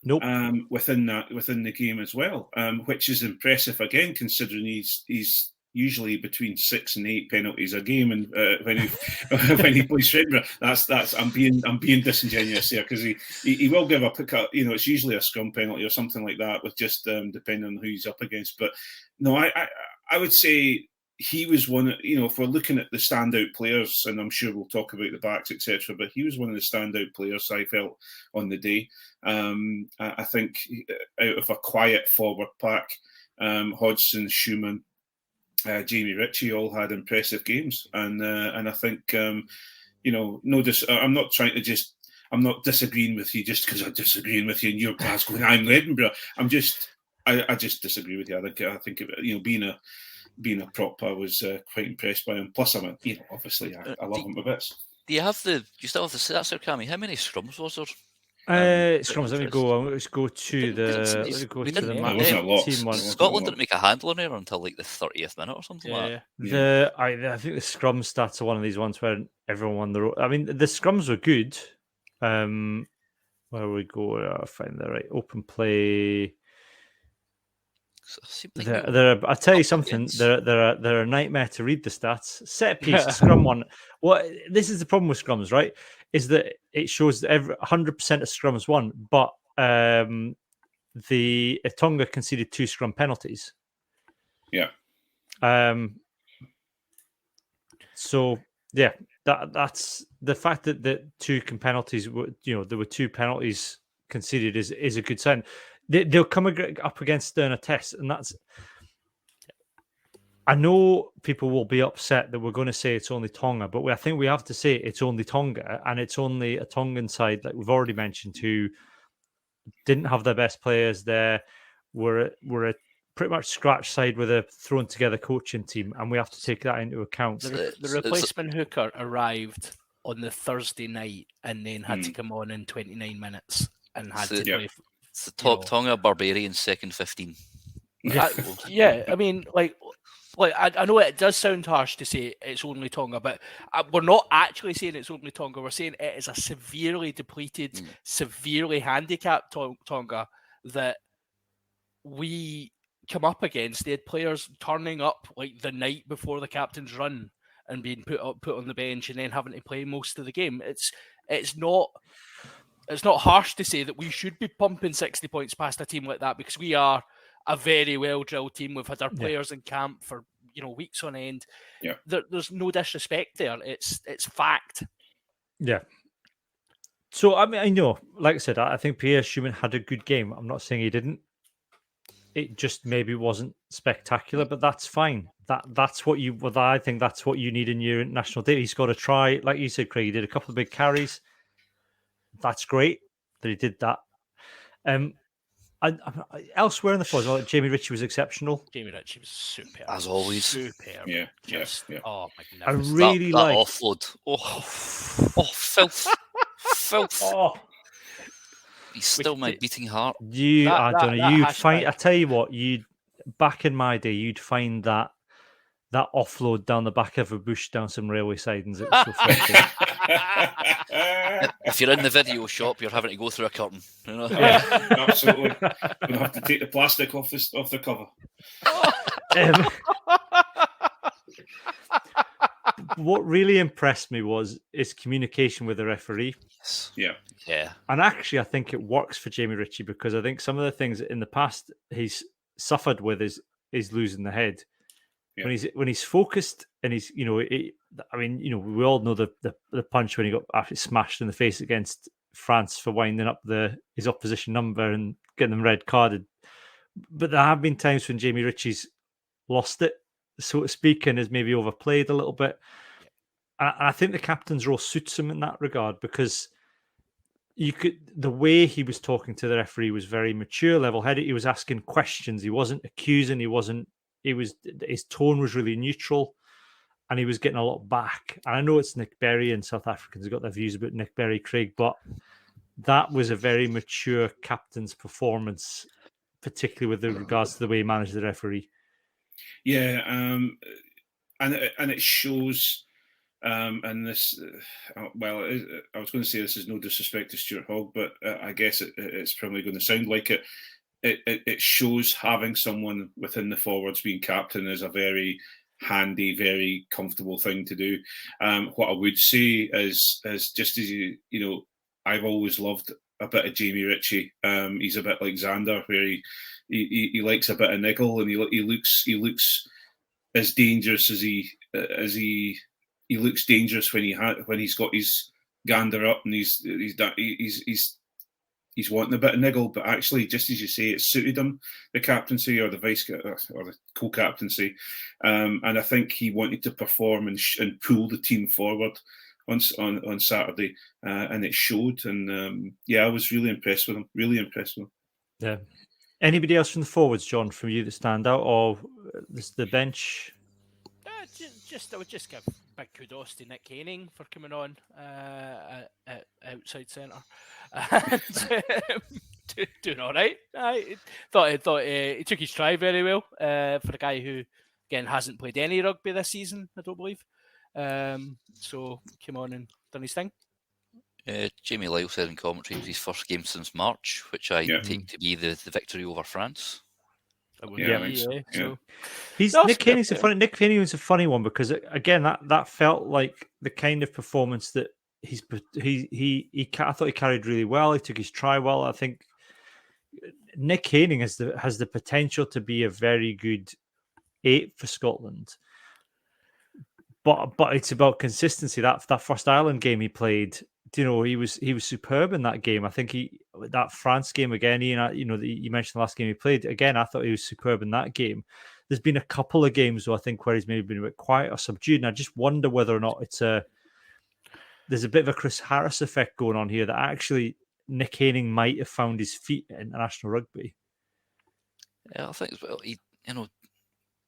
Nope. Within the game as well, which is impressive again, considering he's usually between 6 and 8 penalties a game, and when he plays Raeburn, that's I'm being disingenuous here, because he will give a pick up. It's usually a scrum penalty or something like that, with just depending on who he's up against. But no, I would say he was one. If we're looking at the standout players, and I'm sure we'll talk about the backs, etc., but he was one of the standout players I felt on the day. I think out of a quiet forward pack, Hodgson, Schumann, Jamie Ritchie all had impressive games, and I think I'm not disagreeing with you just because I'm disagreeing with you and you're Glasgow and I'm Edinburgh. I just disagree with you. I think being a prop, I was quite impressed by him. Plus, obviously I love him a bit. Do you still have the stats there, Cammy? How many scrums was there? Scrums. Let me go. Let's go to the. Let me go to the didn't- match It wasn't a lot. team one. It wasn't Scotland a lot. didn't make a handling error until like the 30th minute or something like Yeah. that. I think the scrum stats are one of these ones where everyone won the road. I mean, the scrums were good. Where we go? I'll find the right open play. I'll tell you something. They're a nightmare to read the stats. Set piece, scrum one. Well, this is the problem with scrums, right? Is that it shows that 100% of scrums won, but the Tonga conceded 2 scrum penalties. Yeah. So yeah, that's the fact that the 2 penalties were, there were 2 penalties conceded is a good sign. They'll come up against Sterner tests, and that's. I know people will be upset that we're going to say it's only Tonga, but I think we have to say it's only Tonga, and it's only a Tongan side, like we've already mentioned, who didn't have their best players there. We're a pretty much scratch side with a thrown together coaching team, and we have to take that into account. The replacement hooker arrived on the Thursday night and then had to come on in 29 minutes and had to play. It's the top Tonga Barbarians second 15. I mean, I know it does sound harsh to say it's only Tonga, but we're not actually saying it's only Tonga. We're saying it is a severely depleted, severely handicapped Tonga that we come up against. They had players turning up like the night before the captain's run and being put on the bench and then having to play most of the game. It's not harsh to say that we should be pumping 60 points past a team like that, because we are a very well drilled team. We've had our players in camp for weeks on end. Yeah, there's no disrespect there. It's fact. Yeah. So I mean, I know, like I said, I think Pierre Schumann had a good game. I'm not saying he didn't. It just maybe wasn't spectacular, but that's fine. That's what you. Well, I think that's what you need in your national day. He's got to try, like you said, Craig. He did a couple of big carries. That's great that he did that. Elsewhere in the pod, well, Jamie Ritchie was exceptional. Jamie Ritchie was superb, as always. Superb. Yeah, Oh, magnificent. I really that like offload. Oh, filth. Oh, he's still my beating heart. I don't know. You'd find. I tell you what, back in my day, you'd find that offload down the back of a bush down some railway sidings. It was so filthy. If you're in the video shop, you're having to go through a curtain. Yeah, absolutely. We'll have to take the plastic off the cover. What really impressed me was his communication with the referee. Yeah. And actually, I think it works for Jamie Ritchie, because I think some of the things in the past he's suffered with is losing the head. Yeah. When he's focused and he's we all know the punch when he got actually smashed in the face against France for winding up his opposition number and getting them red carded. But there have been times when Jamie Ritchie's lost it, so to speak, and has maybe overplayed a little bit. And I think the captain's role suits him in that regard, because the way he was talking to the referee was very mature, level-headed. He was asking questions. He wasn't accusing. His tone was really neutral, and he was getting a lot back. And I know it's Nick Berry, and South Africans have got their views about Nick Berry, Craig, but that was a very mature captain's performance, particularly with regards to the way he managed the referee. Yeah, and it shows. And this, I was going to say this is no disrespect to Stuart Hogg, but I guess it's probably going to sound like it. It shows having someone within the forwards being captain is a very handy, very comfortable thing to do. What I would say is just as I've always loved a bit of Jamie Ritchie. He's a bit like Xander, where he likes a bit of niggle, and he looks as dangerous as he looks dangerous when he's got his gander up and he's wanting a bit of niggle, but actually, just as you say, it suited him, the captaincy or the or the co-captaincy, and I think he wanted to perform and pull the team forward on Saturday, and it showed. And I was really impressed with him. Yeah. Anybody else from the forwards, John, from you that stand out, or the bench? I would just give big kudos to Nick Haining for coming on at outside centre and doing all right. I thought he took his try very well for a guy who, again, hasn't played any rugby this season, I don't believe. So came on and done his thing. Jamie Lyle said in commentary it was his first game since March, which I take to be the victory over France. So Nick Haney was a funny one because again that felt like the kind of performance that I thought he carried really well. He took his try well. I think Nick Haining has the potential to be a very good 8 for Scotland. But it's about consistency. That first Ireland game he played, he was superb in that game. I think that France game again, you mentioned the last game he played. Again, I thought he was superb in that game. There's been a couple of games though, I think, where he's maybe been a bit quiet or subdued, and I just wonder whether or not there's a bit of a Chris Harris effect going on here that actually Nick Haining might have found his feet in international rugby. Yeah, I think as well.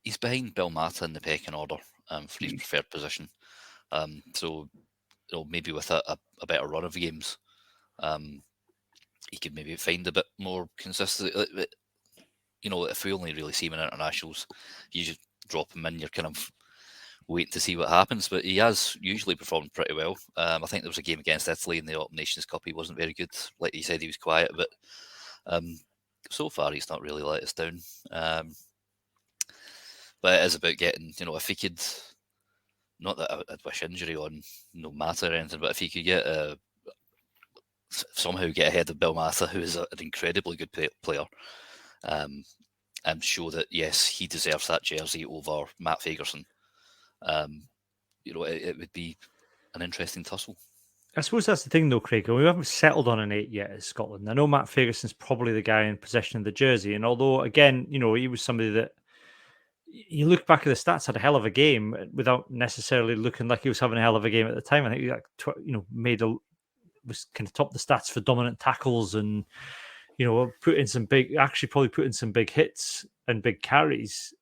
He's behind Bill Mata in the pecking order for his preferred position. So maybe with a better run of games, he could maybe find a bit more consistency. If we only really see him in internationals, you just drop him in. You're kind of waiting to see what happens. But he has usually performed pretty well. I think there was a game against Italy in the Autumn Nations Cup. He wasn't very good. Like he said, he was quiet, but so far he's not really let us down. But it is about getting, if he could, not that I'd wish injury on no Mata or anything, but if he could somehow get ahead of Bill Mata, who is an incredibly good player, and show that, yes, he deserves that jersey over Matt Fagerson, it would be an interesting tussle. I suppose that's the thing, though, Craig. We haven't settled on an 8 yet as Scotland. I know Matt Fagerson's probably the guy in possession of the jersey, and although, again, he was somebody that you look back at the stats, had a hell of a game without necessarily looking like he was having a hell of a game at the time. I think he was kind of top the stats for dominant tackles and put in some big hits and big carries.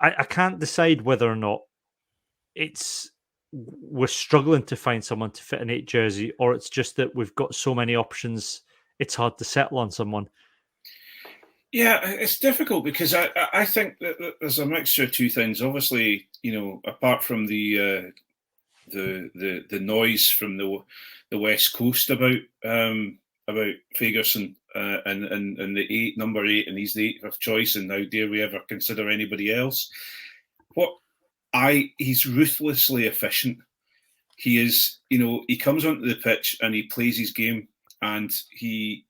I can't decide whether or not we're struggling to find someone to fit an 8 jersey, or it's just that we've got so many options, it's hard to settle on someone. Yeah, it's difficult because I think that there's a mixture of two things. Obviously, apart from the noise from the West Coast about Fagerson and the number 8, and he's the 8th of choice, and how dare we ever consider anybody else? He's ruthlessly efficient. He is, he comes onto the pitch and he plays his game. And he,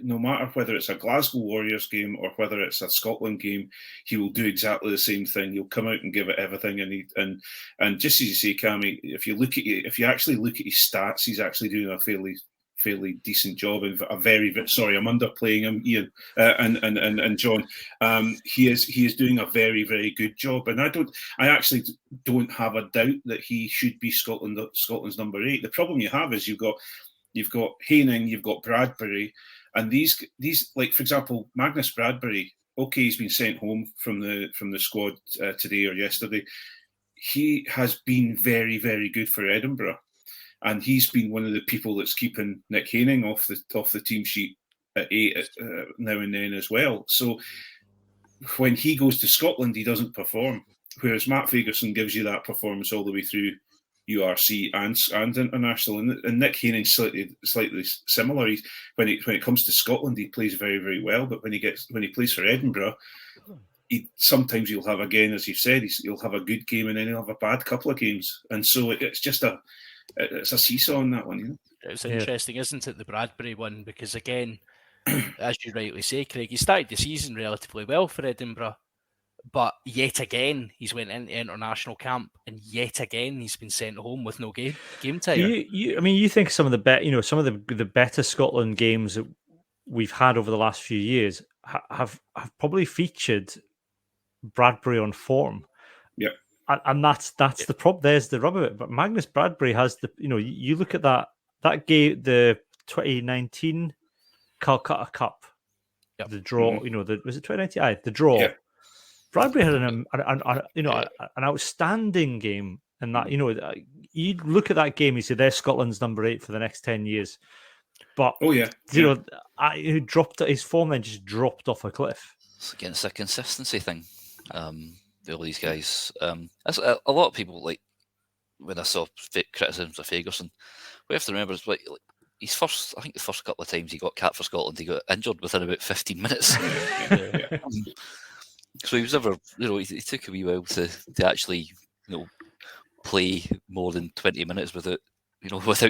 no matter whether it's a Glasgow Warriors game or whether it's a Scotland game, he will do exactly the same thing. He'll come out and give it everything. And just as you say, Cammy, if you actually look at his stats, he's actually doing a fairly decent job. I'm underplaying him, Ian and John. He is doing a very, very good job, and I actually don't have a doubt that he should be Scotland's number 8. The problem you have is you've got Haining, you've got Bradbury, and these like, for example, Magnus Bradbury. Okay, he's been sent home from the squad today or yesterday. He has been very, very good for Edinburgh, and he's been one of the people that's keeping Nick Haining off the team sheet at 8 now and then as well. So when he goes to Scotland, he doesn't perform, whereas Matt Fagerson gives you that performance all the way through URC and international, and Nick Haining slightly similar. When it comes to Scotland, he plays very, very well, but when he plays for Edinburgh, sometimes you'll have, again, as you said, he'll have a good game and then he'll have a bad couple of games, and so it's just a seesaw on that one. It's interesting, isn't it, the Bradbury one? Because again, as you rightly say, Craig, he started the season relatively well for Edinburgh. But yet again, he's went into international camp, and yet again, he's been sent home with no game time. You think some of the better Scotland games that we've had over the last few years have probably featured Bradbury on form. Yeah, and that's the problem. There's the rub of it. But Magnus Bradbury has you look at that game, the 2019 Calcutta Cup, the draw. Mm-hmm. Was it 2019? The draw. Yeah. Bradbury had an outstanding game, and that you look at that game, you say there's Scotland's number 8 for the next 10 years. But he dropped his form, then just dropped off a cliff. It's a consistency thing. All these guys. As a lot of people, like when I saw criticisms of Ferguson, we have to remember is like the first couple of times he got capped for Scotland, he got injured within about 15 minutes. So he was never, he took a wee while to actually, play more than 20 minutes without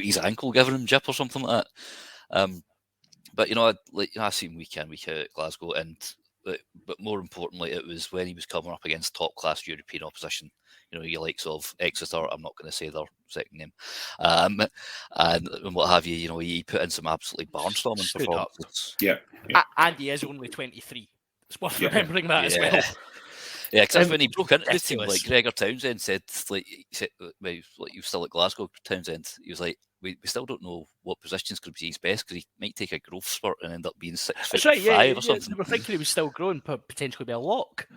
his ankle giving him jip or something like that. But I see him week in, week out at Glasgow, but more importantly, it was when he was coming up against top class European opposition. Your likes of Exeter, I'm not going to say their second name, and what have you. He put in some absolutely barnstorming performances. Yeah. And he is only 23. It's worth remembering that as well. Yeah, because when he broke into the team, like Gregor Townsend said, he was still at Glasgow. Townsend, he was like, we still don't know what positions could be his best because he might take a growth spurt and end up being 6'5" or something. They were thinking he was still growing, potentially be a lock.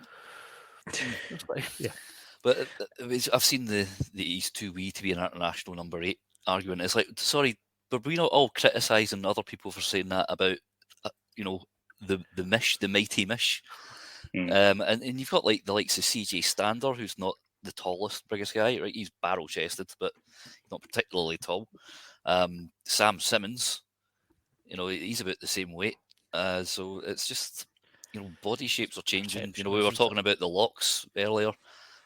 Yeah. But I've seen the he's too wee to be an international number 8 argument. It's like, sorry, but we're not all criticising other people for saying that about, the mighty Mish. And you've got like the likes of CJ Stander, who's not the tallest, biggest guy, right? He's barrel chested, but not particularly tall. Sam Simmons, he's about the same weight. So it's just, body shapes are changing. We were talking about the locks earlier.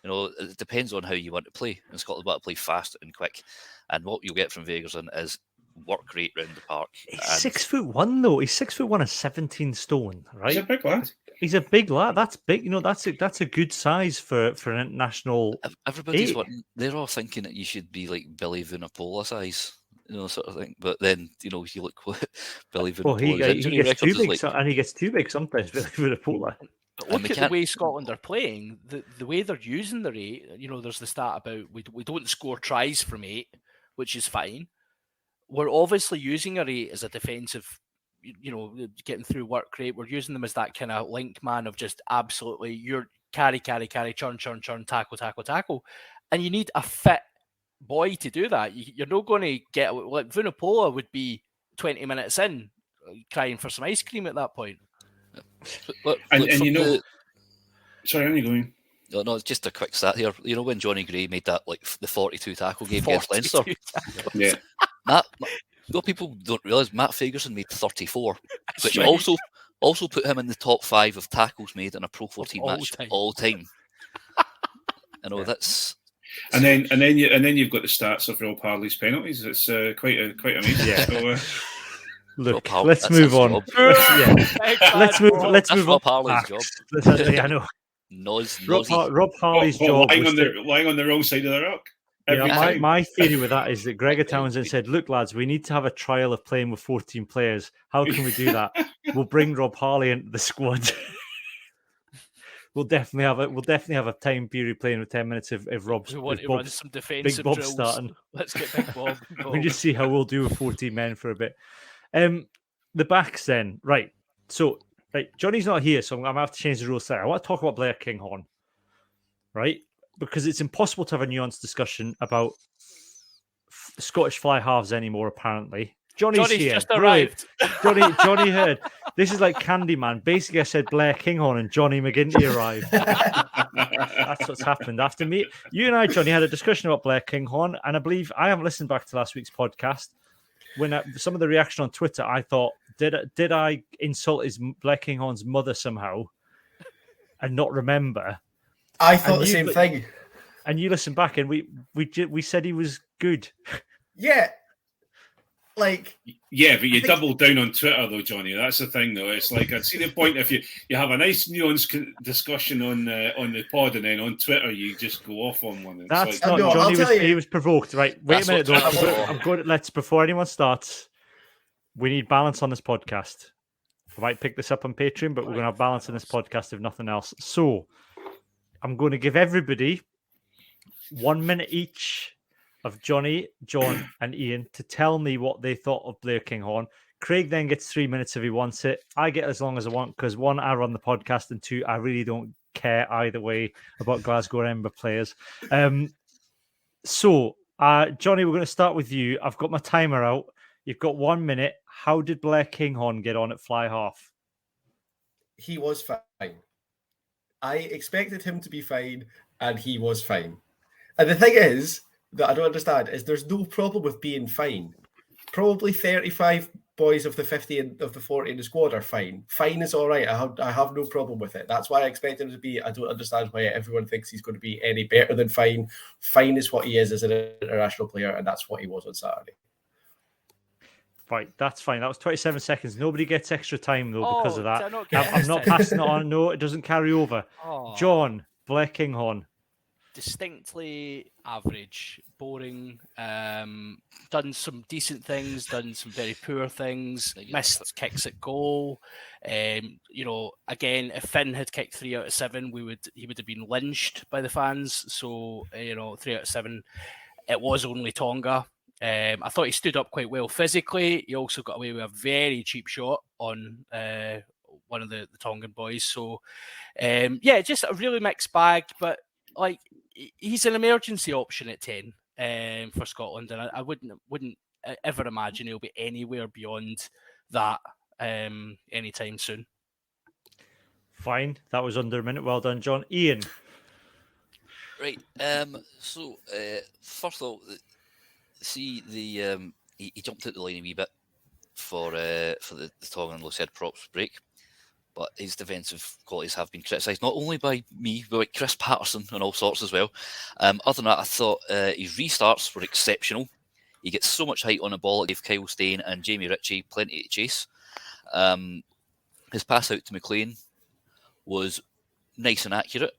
It depends on how you want to play. In Scotland, want to play fast and quick. And what you'll get from Ferguson is work rate round the park. He's 6'1" though. He's 6'1" and 17 stone, right? He's a big lad. He's a big lad. That's big. That's a good size for an international. Everybody's they're all thinking that you should be like Billy Vunipola size, sort of thing. But then you look what Billy Vunipola's he gets too big, and he gets too big sometimes. Billy Vunipola. Look at the way Scotland are playing. The way they're using their 8. There's the stat about we don't score tries from 8, which is fine. We're obviously using our 8 as a defensive, getting through work rate. We're using them as that kind of link man of just absolutely you're carry, churn, tackle. And you need a fit boy to do that. You're not going to get, like Vunipola would be 20 minutes in crying for some ice cream at that point. Sorry, I'm going. No, it's just a quick stat here. When Johnny Gray made that the 42 tackle game against Leinster? Yeah. What people don't realise, Matt Ferguson made 34, which also put him in the top 5 of tackles made in a Pro 14 match all time. That's. And then you've got the stats of Rob Harley's penalties. It's quite amazing. Yeah. So, look, let's move on. Let's move on. Rob Harley's job. I know. Rob Harley's job. Lying on the wrong side of the rock. My theory with that is that Gregor Townsend said, "Look, lads, we need to have a trial of playing with 14 players. How can we do that? We'll bring Rob Harley into the squad. We'll definitely have a time period playing with 10 minutes if Rob's. We want to run some defensive Big Bob drills. starting. Let's get Big Bob. We just see how we'll do with 14 men for a bit. The backs then, right? So, Johnny's not here, so I'm gonna have to change the rules there. I want to talk about Blair Kinghorn, right? Because it's impossible to have a nuanced discussion about Scottish fly halves anymore, apparently. Johnny's here. Just arrived. Johnny heard. This is like Candyman. Basically, I said Blair Kinghorn and Johnny McGinty arrived. That's what's happened. After me, you and I, Johnny, had a discussion about Blair Kinghorn, and I believe I haven't listened back to last week's podcast. When some of the reaction on Twitter, I thought, did I insult Blair Kinghorn's mother somehow and not remember? I thought the same thing. And you listened back, and we said he was good. Yeah. But you doubled down on Twitter, though, Johnny. That's the thing, though. It's like I'd see the point if you have a nice nuanced discussion on the pod, and then on Twitter you just go off on one. That's not Johnny. He was provoked. Right? Wait a minute, though. I'm going. Before anyone starts, we need balance on this podcast. I might pick this up on Patreon, but we're going to have balance in this podcast if nothing else. So I'm going to give everybody 1 minute each of Johnny, John, and Ian to tell me what they thought of Blair Kinghorn. Craig then gets 3 minutes if he wants it. I get as long as I want because 1, I run the podcast, and 2, I really don't care either way about Glasgow Ember players. So, Johnny, we're going to start with you. I've got my timer out. You've got 1 minute. How did Blair Kinghorn get on at fly half? He was fine. I expected him to be fine, and he was fine. And the thing is, that I don't understand, is there's no problem with being fine. Probably 35 boys of the 50 and of the 40 in the squad are fine. Fine is all right. I have no problem with it. That's why I expect him to be. I don't understand why everyone thinks he's going to be any better than fine. Fine is what he is as an international player, and that's what he was on Saturday. Right, that's fine. That was 27 seconds. Nobody gets extra time, though, because of that. I'm not passing it on. No, it doesn't carry over. John, Blair Kinghorn. Distinctly average, boring, done some decent things, done some very poor things, missed kicks at goal. Again, if Finn had kicked 3 out of 7, he would have been lynched by the fans. So, 3 out of 7, it was only Tonga. I thought he stood up quite well physically. He also got away with a very cheap shot on one of the Tongan boys. So, just a really mixed bag. But he's an emergency option at 10 for Scotland, and I wouldn't ever imagine he'll be anywhere beyond that anytime soon. Fine, that was under a minute. Well done, John. Ian. Right. So first of all, see the he jumped out the line a wee bit for the Tongan low-head props break, but his defensive qualities have been criticised not only by me but by Chris Patterson and all sorts as well. Other than that, I thought his restarts were exceptional. He gets so much height on the ball, it gave Kyle Steyn and Jamie Ritchie plenty to chase. His pass out to McLean was nice and accurate,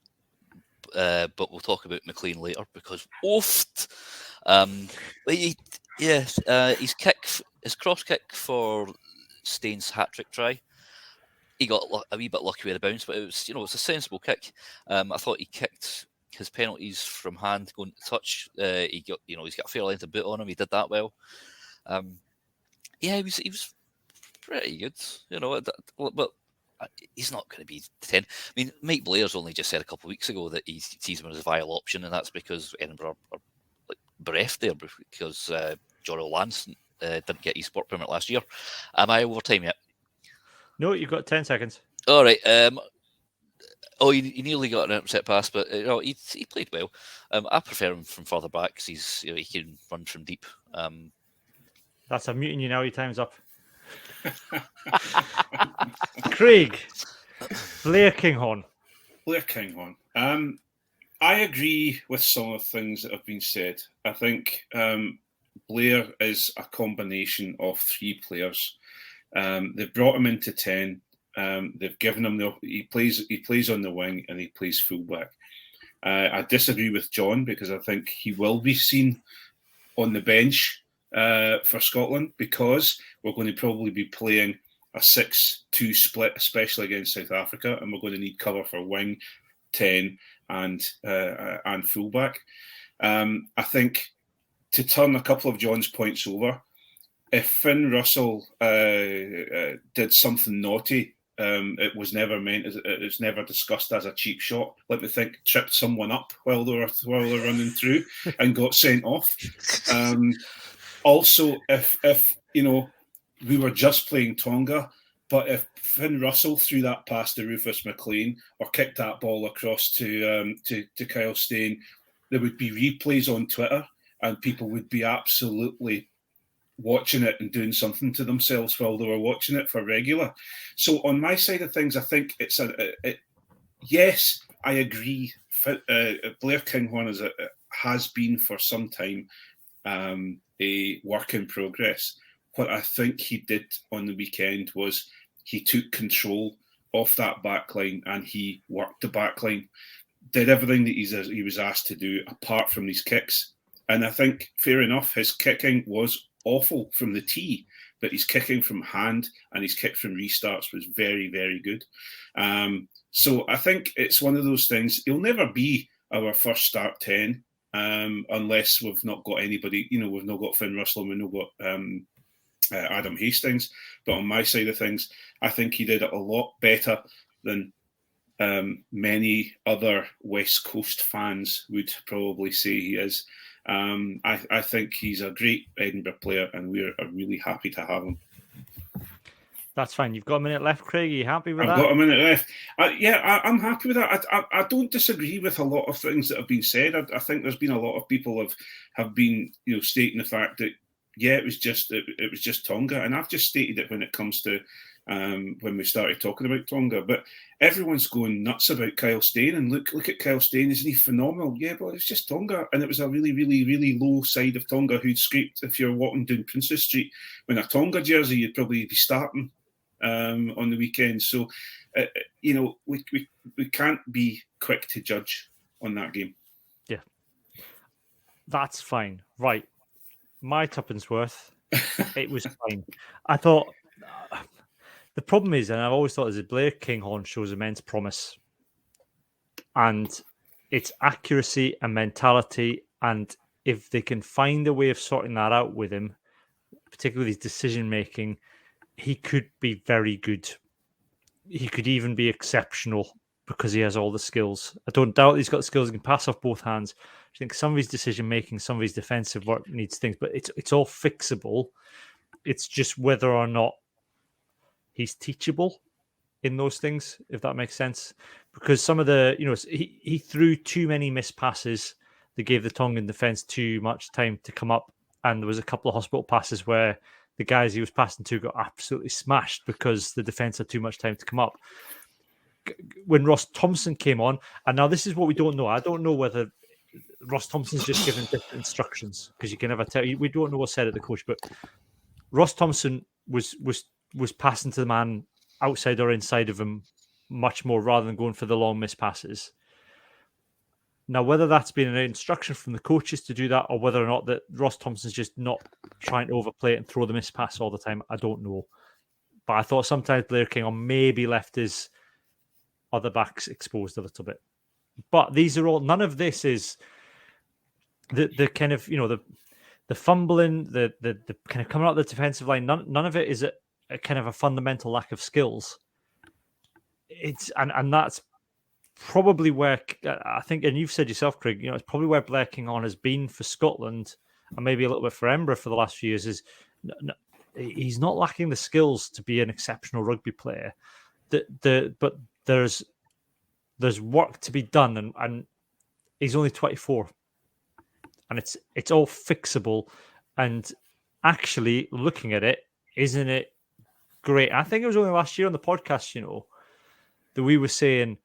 but we'll talk about McLean later because oofed. His cross kick for Steyn's hat-trick try, he got a wee bit lucky with the bounce, but it was it's a sensible kick. I thought he kicked his penalties from hand going to touch. He's got a fair length of boot on him. He did that well. He was pretty good. But he's not going to be 10. I mean, Mike Blair's only just said a couple of weeks ago that he sees him as a viable option, and that's because Edinburgh are bereft there because Jorrell Lance didn't get his sport permit last year. Am I over time yet? No, you've got 10 seconds. All right. He nearly got an intercept pass, but he played well. I prefer him from further back because he can run from deep. I'm muting you now. Your time's up. Craig, Blair Kinghorn. I agree with some of the things that have been said. I think Blair is a combination of 3 players. They've brought him into 10. They've given him he plays on the wing and he plays fullback. I disagree with John because I think he will be seen on the bench for Scotland because we're going to probably be playing a 6-2 split, especially against South Africa, and we're going to need cover for wing, 10, and fullback. I think to turn a couple of John's points over, if Finn Russell did something naughty, it was never it's never discussed as a cheap shot. Let me think, tripped someone up while they're running through and got sent off. Also, if we were just playing Tonga, but if Finn Russell threw that pass to Rufus McLean or kicked that ball across to Kyle Steyn, there would be replays on Twitter and people would be absolutely watching it and doing something to themselves while they were watching it for regular. So on my side of things, I think it's yes, I agree. Blair Kinghorn has been for some time a work in progress. What I think he did on the weekend was he took control of that back line and he worked the back line, did everything that he was asked to do apart from his kicks. And I think, fair enough, his kicking was awful from the tee, but his kicking from hand and his kick from restarts was very, very good. So I think it's one of those things. He'll never be our first start 10 unless we've not got anybody. We've not got Finn Russell and we've not got Adam Hastings. But on my side of things, I think he did it a lot better than many other West Coast fans would probably say he is. I think he's a great Edinburgh player, and we're really happy to have him. That's fine. You've got a minute left, Craig. Are you happy with that? I've got a minute left. I'm happy with that. I don't disagree with a lot of things that have been said. I think there's been a lot of people have been stating the fact that it was just Tonga, and I've just stated it when it comes to when we started talking about Tonga. But everyone's going nuts about Kyle Steyn, and look at Kyle Steyn. Isn't he phenomenal? Yeah, but it's just Tonga, and it was a really, really, really low side of Tonga who'd scraped. If you're walking down Princess Street in a Tonga jersey, you'd probably be starting on the weekend. So, we can't be quick to judge on that game. Yeah, that's fine. Right, my tuppence worth. It was fine. I thought the problem is, and I've always thought, is that Blair Kinghorn shows immense promise, and it's accuracy and mentality. And if they can find a way of sorting that out with him, particularly his decision making, he could be very good. He could even be exceptional because he has all the skills. I don't doubt he's got the skills. He can pass off both hands. I think some of his decision making, some of his defensive work needs things, but it's all fixable. It's just whether or not he's teachable in those things, if that makes sense. Because some of the, he threw too many missed passes that gave the Tongan defence too much time to come up, and there was a couple of hospital passes where the guys he was passing to got absolutely smashed because the defence had too much time to come up. When Ross Thompson came on, and now this is what we don't know. I don't know whether Ross Thompson's just given different instructions, because you can never tell. We don't know what's said at the coach, but Ross Thompson was passing to the man outside or inside of him much more, rather than going for the long missed passes. Now, whether that's been an instruction from the coaches to do that, or whether or not that Ross Thompson's just not trying to overplay it and throw the missed pass all the time, I don't know. But I thought sometimes Blair Kinghorn maybe left his other backs exposed a little bit. But these are all, none of this is the kind of, the fumbling, the kind of coming out the defensive line. None of it is a kind of a fundamental lack of skills. And that's probably where I think, and you've said yourself, Craig, it's probably where Blair Kinghorn has been for Scotland, and maybe a little bit for Edinburgh for the last few years. Is he's not lacking the skills to be an exceptional rugby player. But there's work to be done, and he's only 24, and it's all fixable. And actually, looking at it, isn't it great? I think it was only last year on the podcast, that we were saying,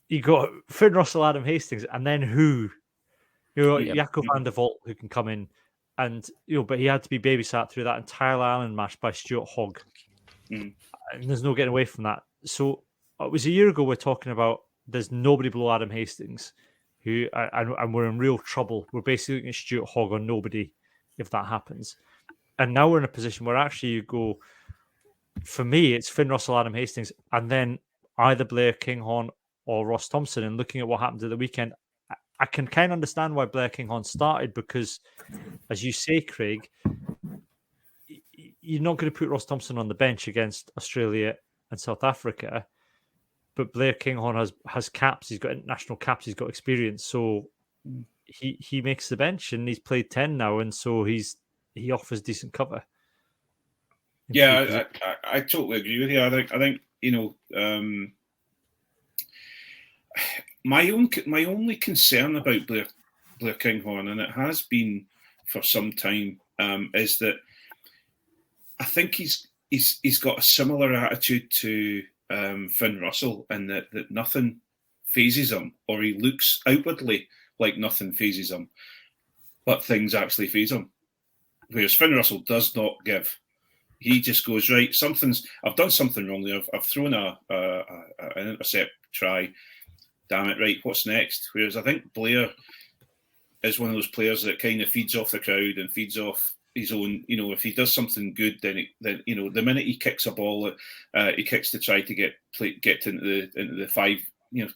you got Finn Russell, Adam Hastings, and then who? Jaco van der Walt, who can come in, and but he had to be babysat through that entire island match by Stuart Hogg. And there's no getting away from that. So it was a year ago we're talking about there's nobody below Adam Hastings, who and we're in real trouble. We're basically looking at Stuart Hogg or nobody if that happens. And now we're in a position where actually you go, for me, it's Finn Russell, Adam Hastings, and then either Blair Kinghorn or Ross Thompson. And looking at what happened at the weekend, I can kind of understand why Blair Kinghorn started, because, as you say, Craig, you're not going to put Ross Thompson on the bench against Australia and South Africa, but Blair Kinghorn has caps. He's got international caps. He's got experience, so he makes the bench, and he's played 10 now, and so he offers decent cover. Yeah, I totally agree with you. I think my only concern about Blair Kinghorn, and it has been for some time, is that I think he's got a similar attitude to Finn Russell, in that nothing phases him, or he looks outwardly like nothing phases him, but things actually phase him. Whereas Finn Russell does not give. He just goes, right, I've done something wrong there. I've thrown an intercept try. Damn it, right, what's next? Whereas I think Blair is one of those players that kind of feeds off the crowd and feeds off his own. If he does something good, then the minute he kicks a ball, he kicks to try to get into the five.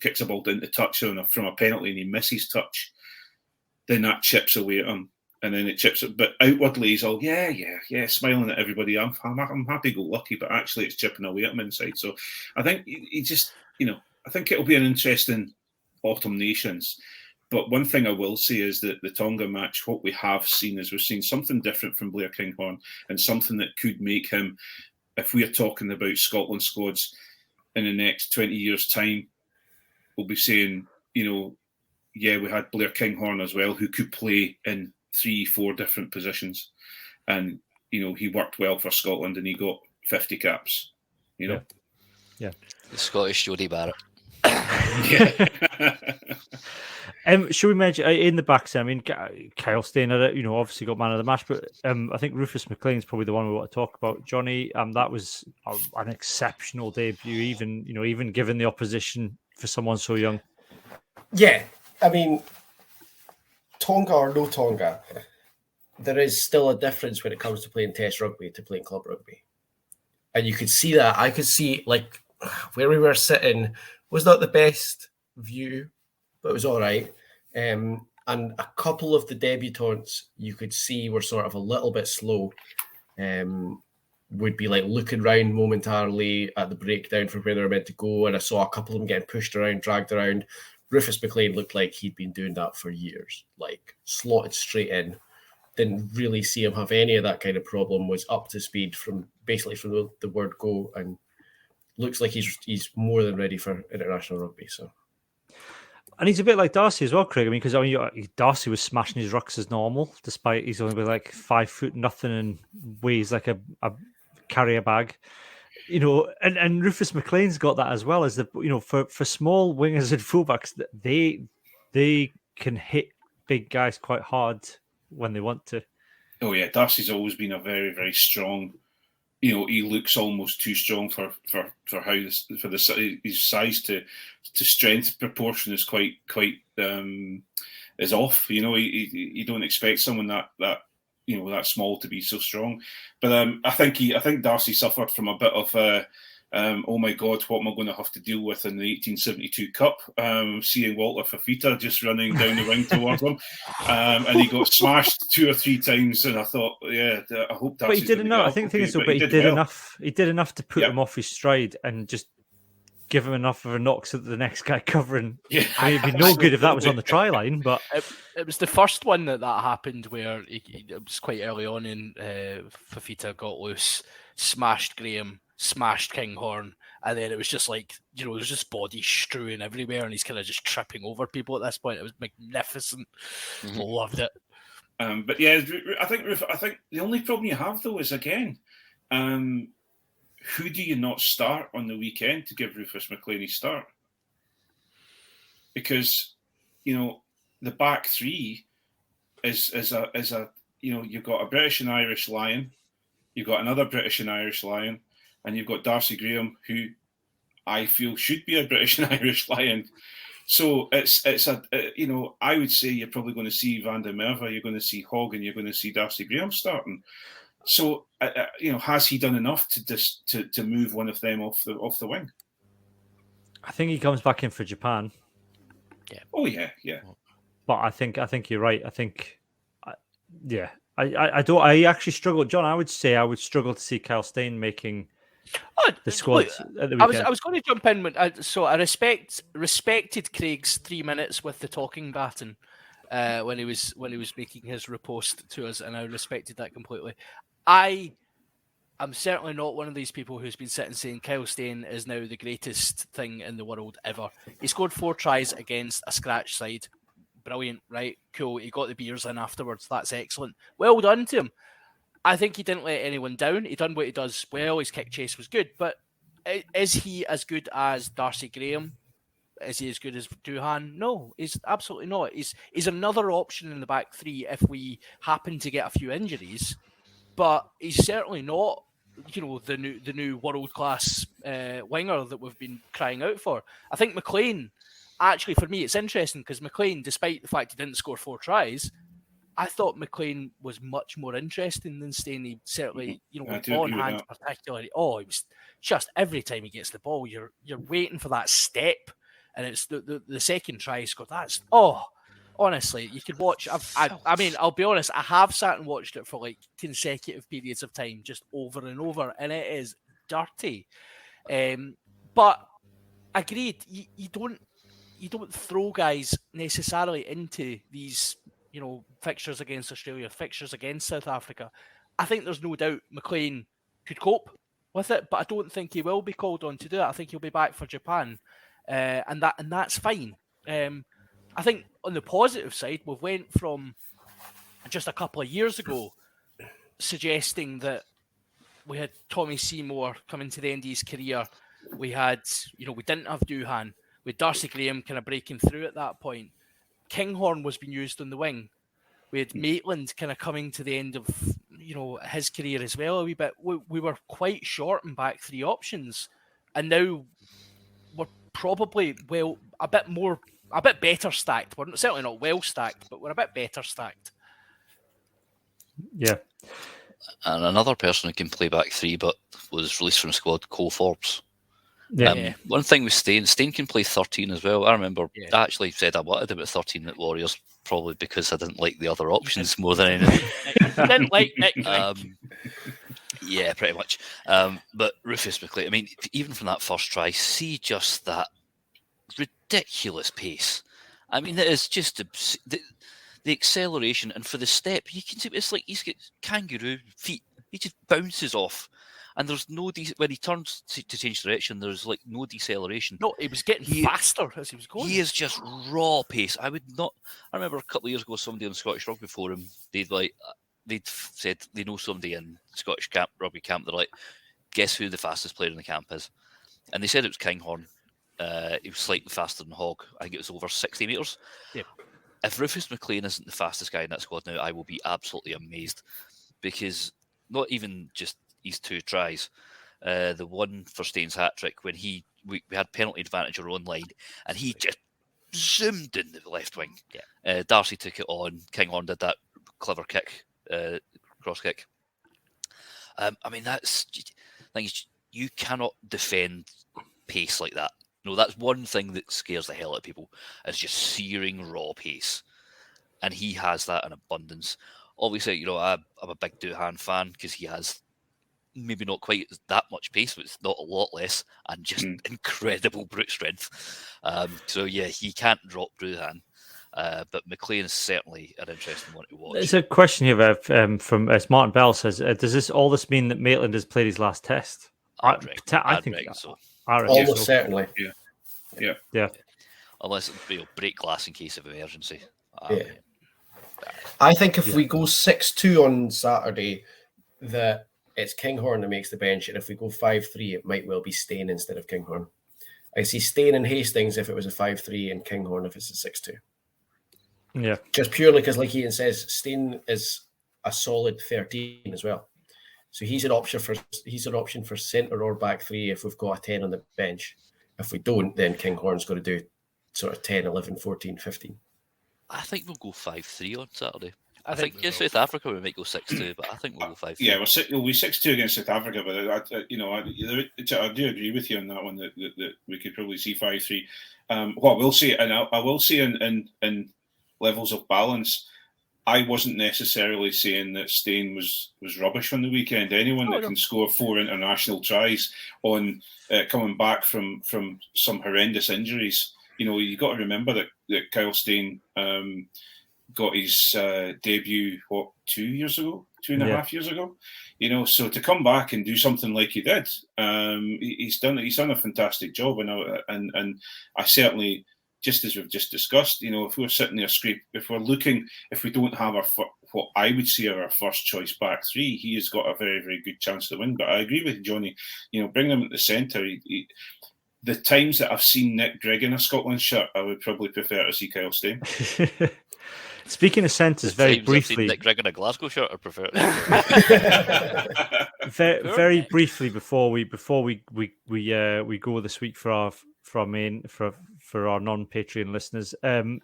Kicks a ball into touch from a penalty and he misses touch, then that chips away at him. and then it chips it. But outwardly, he's all yeah, smiling at everybody. I'm happy-go-lucky, but actually, it's chipping away at him inside. So I think he just, I think it'll be an interesting autumn nations. But one thing I will say is that the Tonga match, what we have seen is we've seen something different from Blair Kinghorn, and something that could make him, if we are talking about Scotland squads in the next 20 years' time, we'll be saying, we had Blair Kinghorn as well, who could play in 3-4 different positions. And, he worked well for Scotland and he got 50 caps, Yeah. The Scottish Jody Barrett. Yeah. Should we mention in the backs? I mean, Kyle Steyn, obviously got man of the match, but I think Rufus McLean's probably the one we want to talk about. Johnny, that was an exceptional debut, even given the opposition for someone so young. Yeah, I mean, Tonga or no Tonga, there is still a difference when it comes to playing Test rugby to playing club rugby, and you could see that. I could see where we were sitting was not the best view, but it was all right. And a couple of the debutants you could see were sort of a little bit slow. Would be looking around momentarily at the breakdown for where they were meant to go. And I saw a couple of them getting pushed around, dragged around. Rufus McLean looked like he'd been doing that for years, slotted straight in. Didn't really see him have any of that kind of problem, was up to speed from the word go, and looks like he's more than ready for international rugby. So. And he's a bit like Darcy as well, Craig. I mean, because Darcy was smashing his rucks as normal, despite he's only 5 foot nothing and weighs like a carrier bag. And Rufus McLean's got that as well. As for small wingers and fullbacks, they can hit big guys quite hard when they want to. Oh yeah, Darcy's always been a very, very strong. He looks almost too strong for his size to strength proportion is quite is off. You don't expect someone that small to be so strong. But I think Darcy suffered from a bit of oh my God, what am I going to have to deal with in the 1872 Cup? Seeing Walter Fafita just running down the wing towards him, and he got smashed 2 or 3 times. And I thought, I hope Darcy's. But he did enough. I think the thing is, he did enough. He did enough to put him off his stride and just give him enough of a knock so that the next guy covering. Yeah, I mean, it'd be no good if that was on the try line. But it was the first one that happened where it was quite early on in Fafita got loose, smashed Graham, smashed Kinghorn, and then it was just there was just bodies strewing everywhere, and he's kind of just tripping over people at this point. It was magnificent. Mm-hmm. Loved it. But yeah, I think the only problem you have though is again, who do you not start on the weekend to give Rufus McLean his start? Because the back three is a you've got a British and Irish Lion, you've got another British and Irish Lion, and you've got Darcy Graham, who I feel should be a British and Irish Lion. So it's I would say you're probably going to see Van der Merwe, you're going to see Hogg, and you're going to see Darcy Graham starting. So has he done enough to move one of them off the wing? I think he comes back in for Japan. Yeah. Oh yeah. But I think you're right. I think, I don't. I actually struggle, John. I would say I would struggle to see Kyle Steyn making the squad at the weekend. I was going to jump in with I respected Craig's 3 minutes with the talking baton when he was making his riposte to us, and I respected that completely. I am certainly not one of these people who's been sitting saying Kyle Steyn is now the greatest thing in the world ever. He scored 4 tries against a scratch side. Brilliant, right? Cool. He got the beers in afterwards. That's excellent. Well done to him. I think he didn't let anyone down. He done what he does well. His kick chase was good. But is he as good as Darcy Graham? Is he as good as Duhan? No, he's absolutely not. He's another option in the back three if we happen to get a few injuries. But he's certainly not, the new world class winger that we've been crying out for. I think McLean, actually, for me, it's interesting because McLean, despite the fact he didn't score 4 tries, I thought McLean was much more interesting than Steyn. He certainly, on hand particularly. Oh, he was just every time he gets the ball, you're waiting for that step, and it's the second try he scored. That's honestly, you could watch. I mean, I'll be honest. I have sat and watched it for like consecutive periods of time, just over and over, and it is dirty. But agreed. You don't throw guys necessarily into these, fixtures against Australia, fixtures against South Africa. I think there's no doubt McLean could cope with it, but I don't think he will be called on to do it. I think he'll be back for Japan, and that's fine. I think on the positive side, we've went from just a couple of years ago suggesting that we had Tommy Seymour coming to the end of his career. We had, we didn't have Duhan. With Darcy Graham kind of breaking through at that point. Kinghorn was being used on the wing. We had Maitland kind of coming to the end of, his career as well a wee bit. We were quite short in back three options. And now we're probably, a bit better stacked. We're certainly not well stacked, but we're a bit better stacked. Yeah. And another person who can play back three but was released from the squad, Cole Forbes. Yeah. One thing with Stain can play 13 as well. I remember I actually said I wanted him at 13 at Warriors, probably because I didn't like the other options more than anything. Didn't like Nick. Yeah, pretty much. But Rufus McLean, I mean, even from that first try, see just that ridiculous pace. I mean, it is just the acceleration, and for the step, you can see it's like he's got kangaroo feet. He just bounces off. And there's no when he turns to change direction, there's like no deceleration. No, he was getting faster as he was going. He is just raw pace. I remember a couple of years ago, somebody on the Scottish Rugby Forum, they'd said they know somebody in Scottish rugby camp. They're like, guess who the fastest player in the camp is? And they said it was Kinghorn. He was slightly faster than Hogg. I think it was over 60 metres. Yep. If Rufus McLean isn't the fastest guy in that squad now, I will be absolutely amazed, because not even just his two tries, the one for Staines' hat-trick when we had penalty advantage on our own line, and he just zoomed in the left wing. Yeah. Darcy took it on. Kinghorn did that clever kick, cross kick. I mean, you cannot defend pace like that. No, that's one thing that scares the hell out of people, is just searing raw pace. And he has that in abundance. Obviously, I'm a big Duhan fan because he has maybe not quite that much pace, but it's not a lot less, and just incredible brute strength. So yeah, he can't drop Duhan. But McLean is certainly an interesting one to watch. There's a question here from Martin Bell says, does this mean that Maitland has played his last test? I think so. Almost certainly. Yeah. Unless break glass in case of emergency. I think if we go 6-2 on Saturday, that it's Kinghorn that makes the bench, and if we go 5-3, it might well be Stain instead of Kinghorn. I see Stain and Hastings if it was a 5-3, and Kinghorn if it's a 6-2. Yeah. Just purely because, like Ian says, Stain is a solid 13 as well. So he's an option for centre or back three if we've got a 10 on the bench. If we don't, then Kinghorn's got to do sort of 10, 11, 14, 15. I think we'll go 5-3 on Saturday. I think South Africa we might go 6-2, but I think we'll go 5-3. Yeah, we'll be 6-2 against South Africa, but I do agree with you on that one that we could probably see 5-3. What I will say, and I will say in levels of balance, I wasn't necessarily saying that Stain was rubbish on the weekend. Anyone that can score 4 international tries on coming back from some horrendous injuries, you got to remember that Kyle Stain got his debut 2 years ago, 2.5 years ago. So to come back and do something like he did, he's done a fantastic job, and I certainly, just as we've just discussed, if we're sitting there if we don't have what I would say are our first choice back three, he has got a very, very good chance to win. But I agree with Johnny, bring him at the centre. The times that I've seen Nick Grigg in a Scotland shirt, I would probably prefer to see Kyle Stain. Speaking of centres, very briefly, Nick Grigg in a Glasgow shirt, I prefer. very briefly before we go this week for our non-Patreon listeners.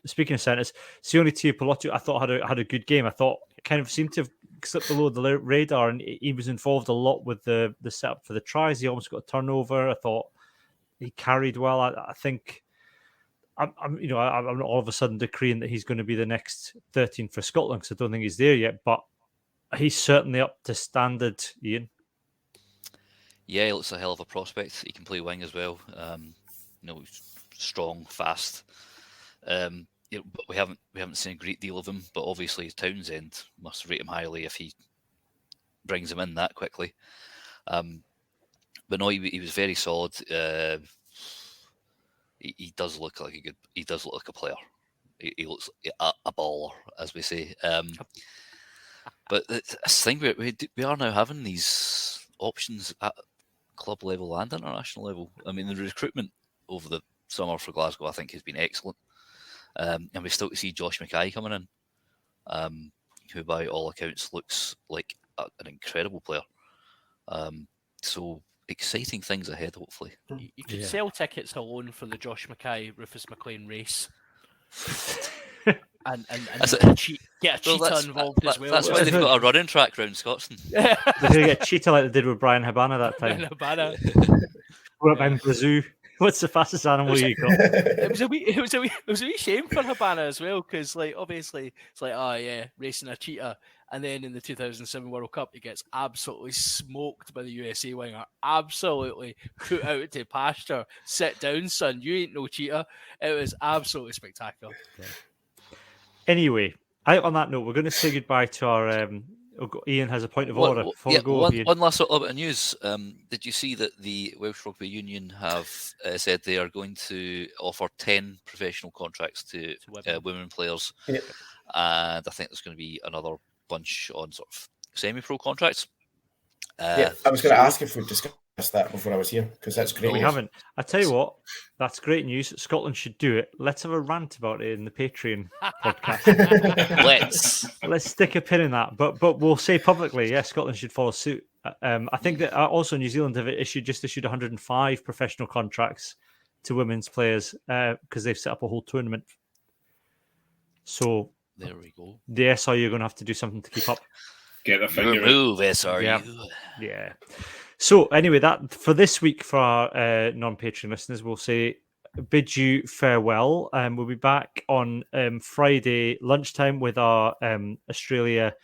Speaking of centres, Sione Tuipulotu, I thought had a good game. I thought kind of seemed to have slipped below the radar, and he was involved a lot with the setup for the tries. He almost got a turnover. I thought he carried well. I think I'm not all of a sudden decreeing that he's going to be the next 13 for Scotland because I don't think he's there yet. But he's certainly up to standard, Ian. Yeah, he looks a hell of a prospect. He can play wing as well. He's strong, fast. But we haven't seen a great deal of him. But obviously, Townsend must rate him highly if he brings him in that quickly. But no, he was very solid. He does look like a player. He looks like a baller, as we say. But the thing we are now having these options at club level and international level. I mean, the recruitment over the summer for Glasgow, I think, has been excellent. And we still see Josh Mackay coming in, who by all accounts looks like an incredible player. So exciting things ahead, hopefully. You could sell tickets alone for the Josh Mackay, Rufus McLean race. and get a cheetah involved as well. That's why they've got a running track around Scotland. They're going to get cheetah like they did with Brian Habana that time. We're up in Brazil. What's the fastest animal you got? It was a wee shame for Habana as well, because obviously it's racing a cheetah, and then in the 2007 World Cup he gets absolutely smoked by the USA winger, absolutely put out to pasture. Sit down, son, you ain't no cheetah. It was absolutely spectacular. Yeah. Anyway, on that note, we're going to say goodbye to our. Ian has a point of order. One last little bit of news. Did you see that the Welsh Rugby Union have said they are going to offer 10 professional contracts to women players? Yep. And I think there's going to be another bunch on sort of semi-pro contracts. I was going to ask if we'd discussed that before I was here, because that's great. No, we haven't. I tell you what, that's great news. Scotland should do it. Let's have a rant about it in the Patreon podcast. Let's stick a pin in that. But we'll say publicly, yes, Scotland should follow suit. I think that also New Zealand have issued 105 professional contracts to women's players because they've set up a whole tournament. So there we go. The SRU are going to have to do something to keep up. Get a finger move, SRU. Yeah. So anyway, that for this week for our non-Patreon listeners, we'll say bid you farewell. We'll be back on Friday lunchtime with our Australia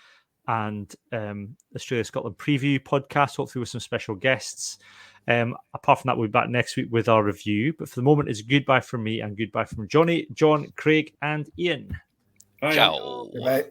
and Australia-Scotland preview podcast, hopefully with some special guests. Apart from that, we'll be back next week with our review. But for the moment, it's goodbye from me and goodbye from Johnny, John, Craig, and Ian. Bye. Ciao. Goodbye.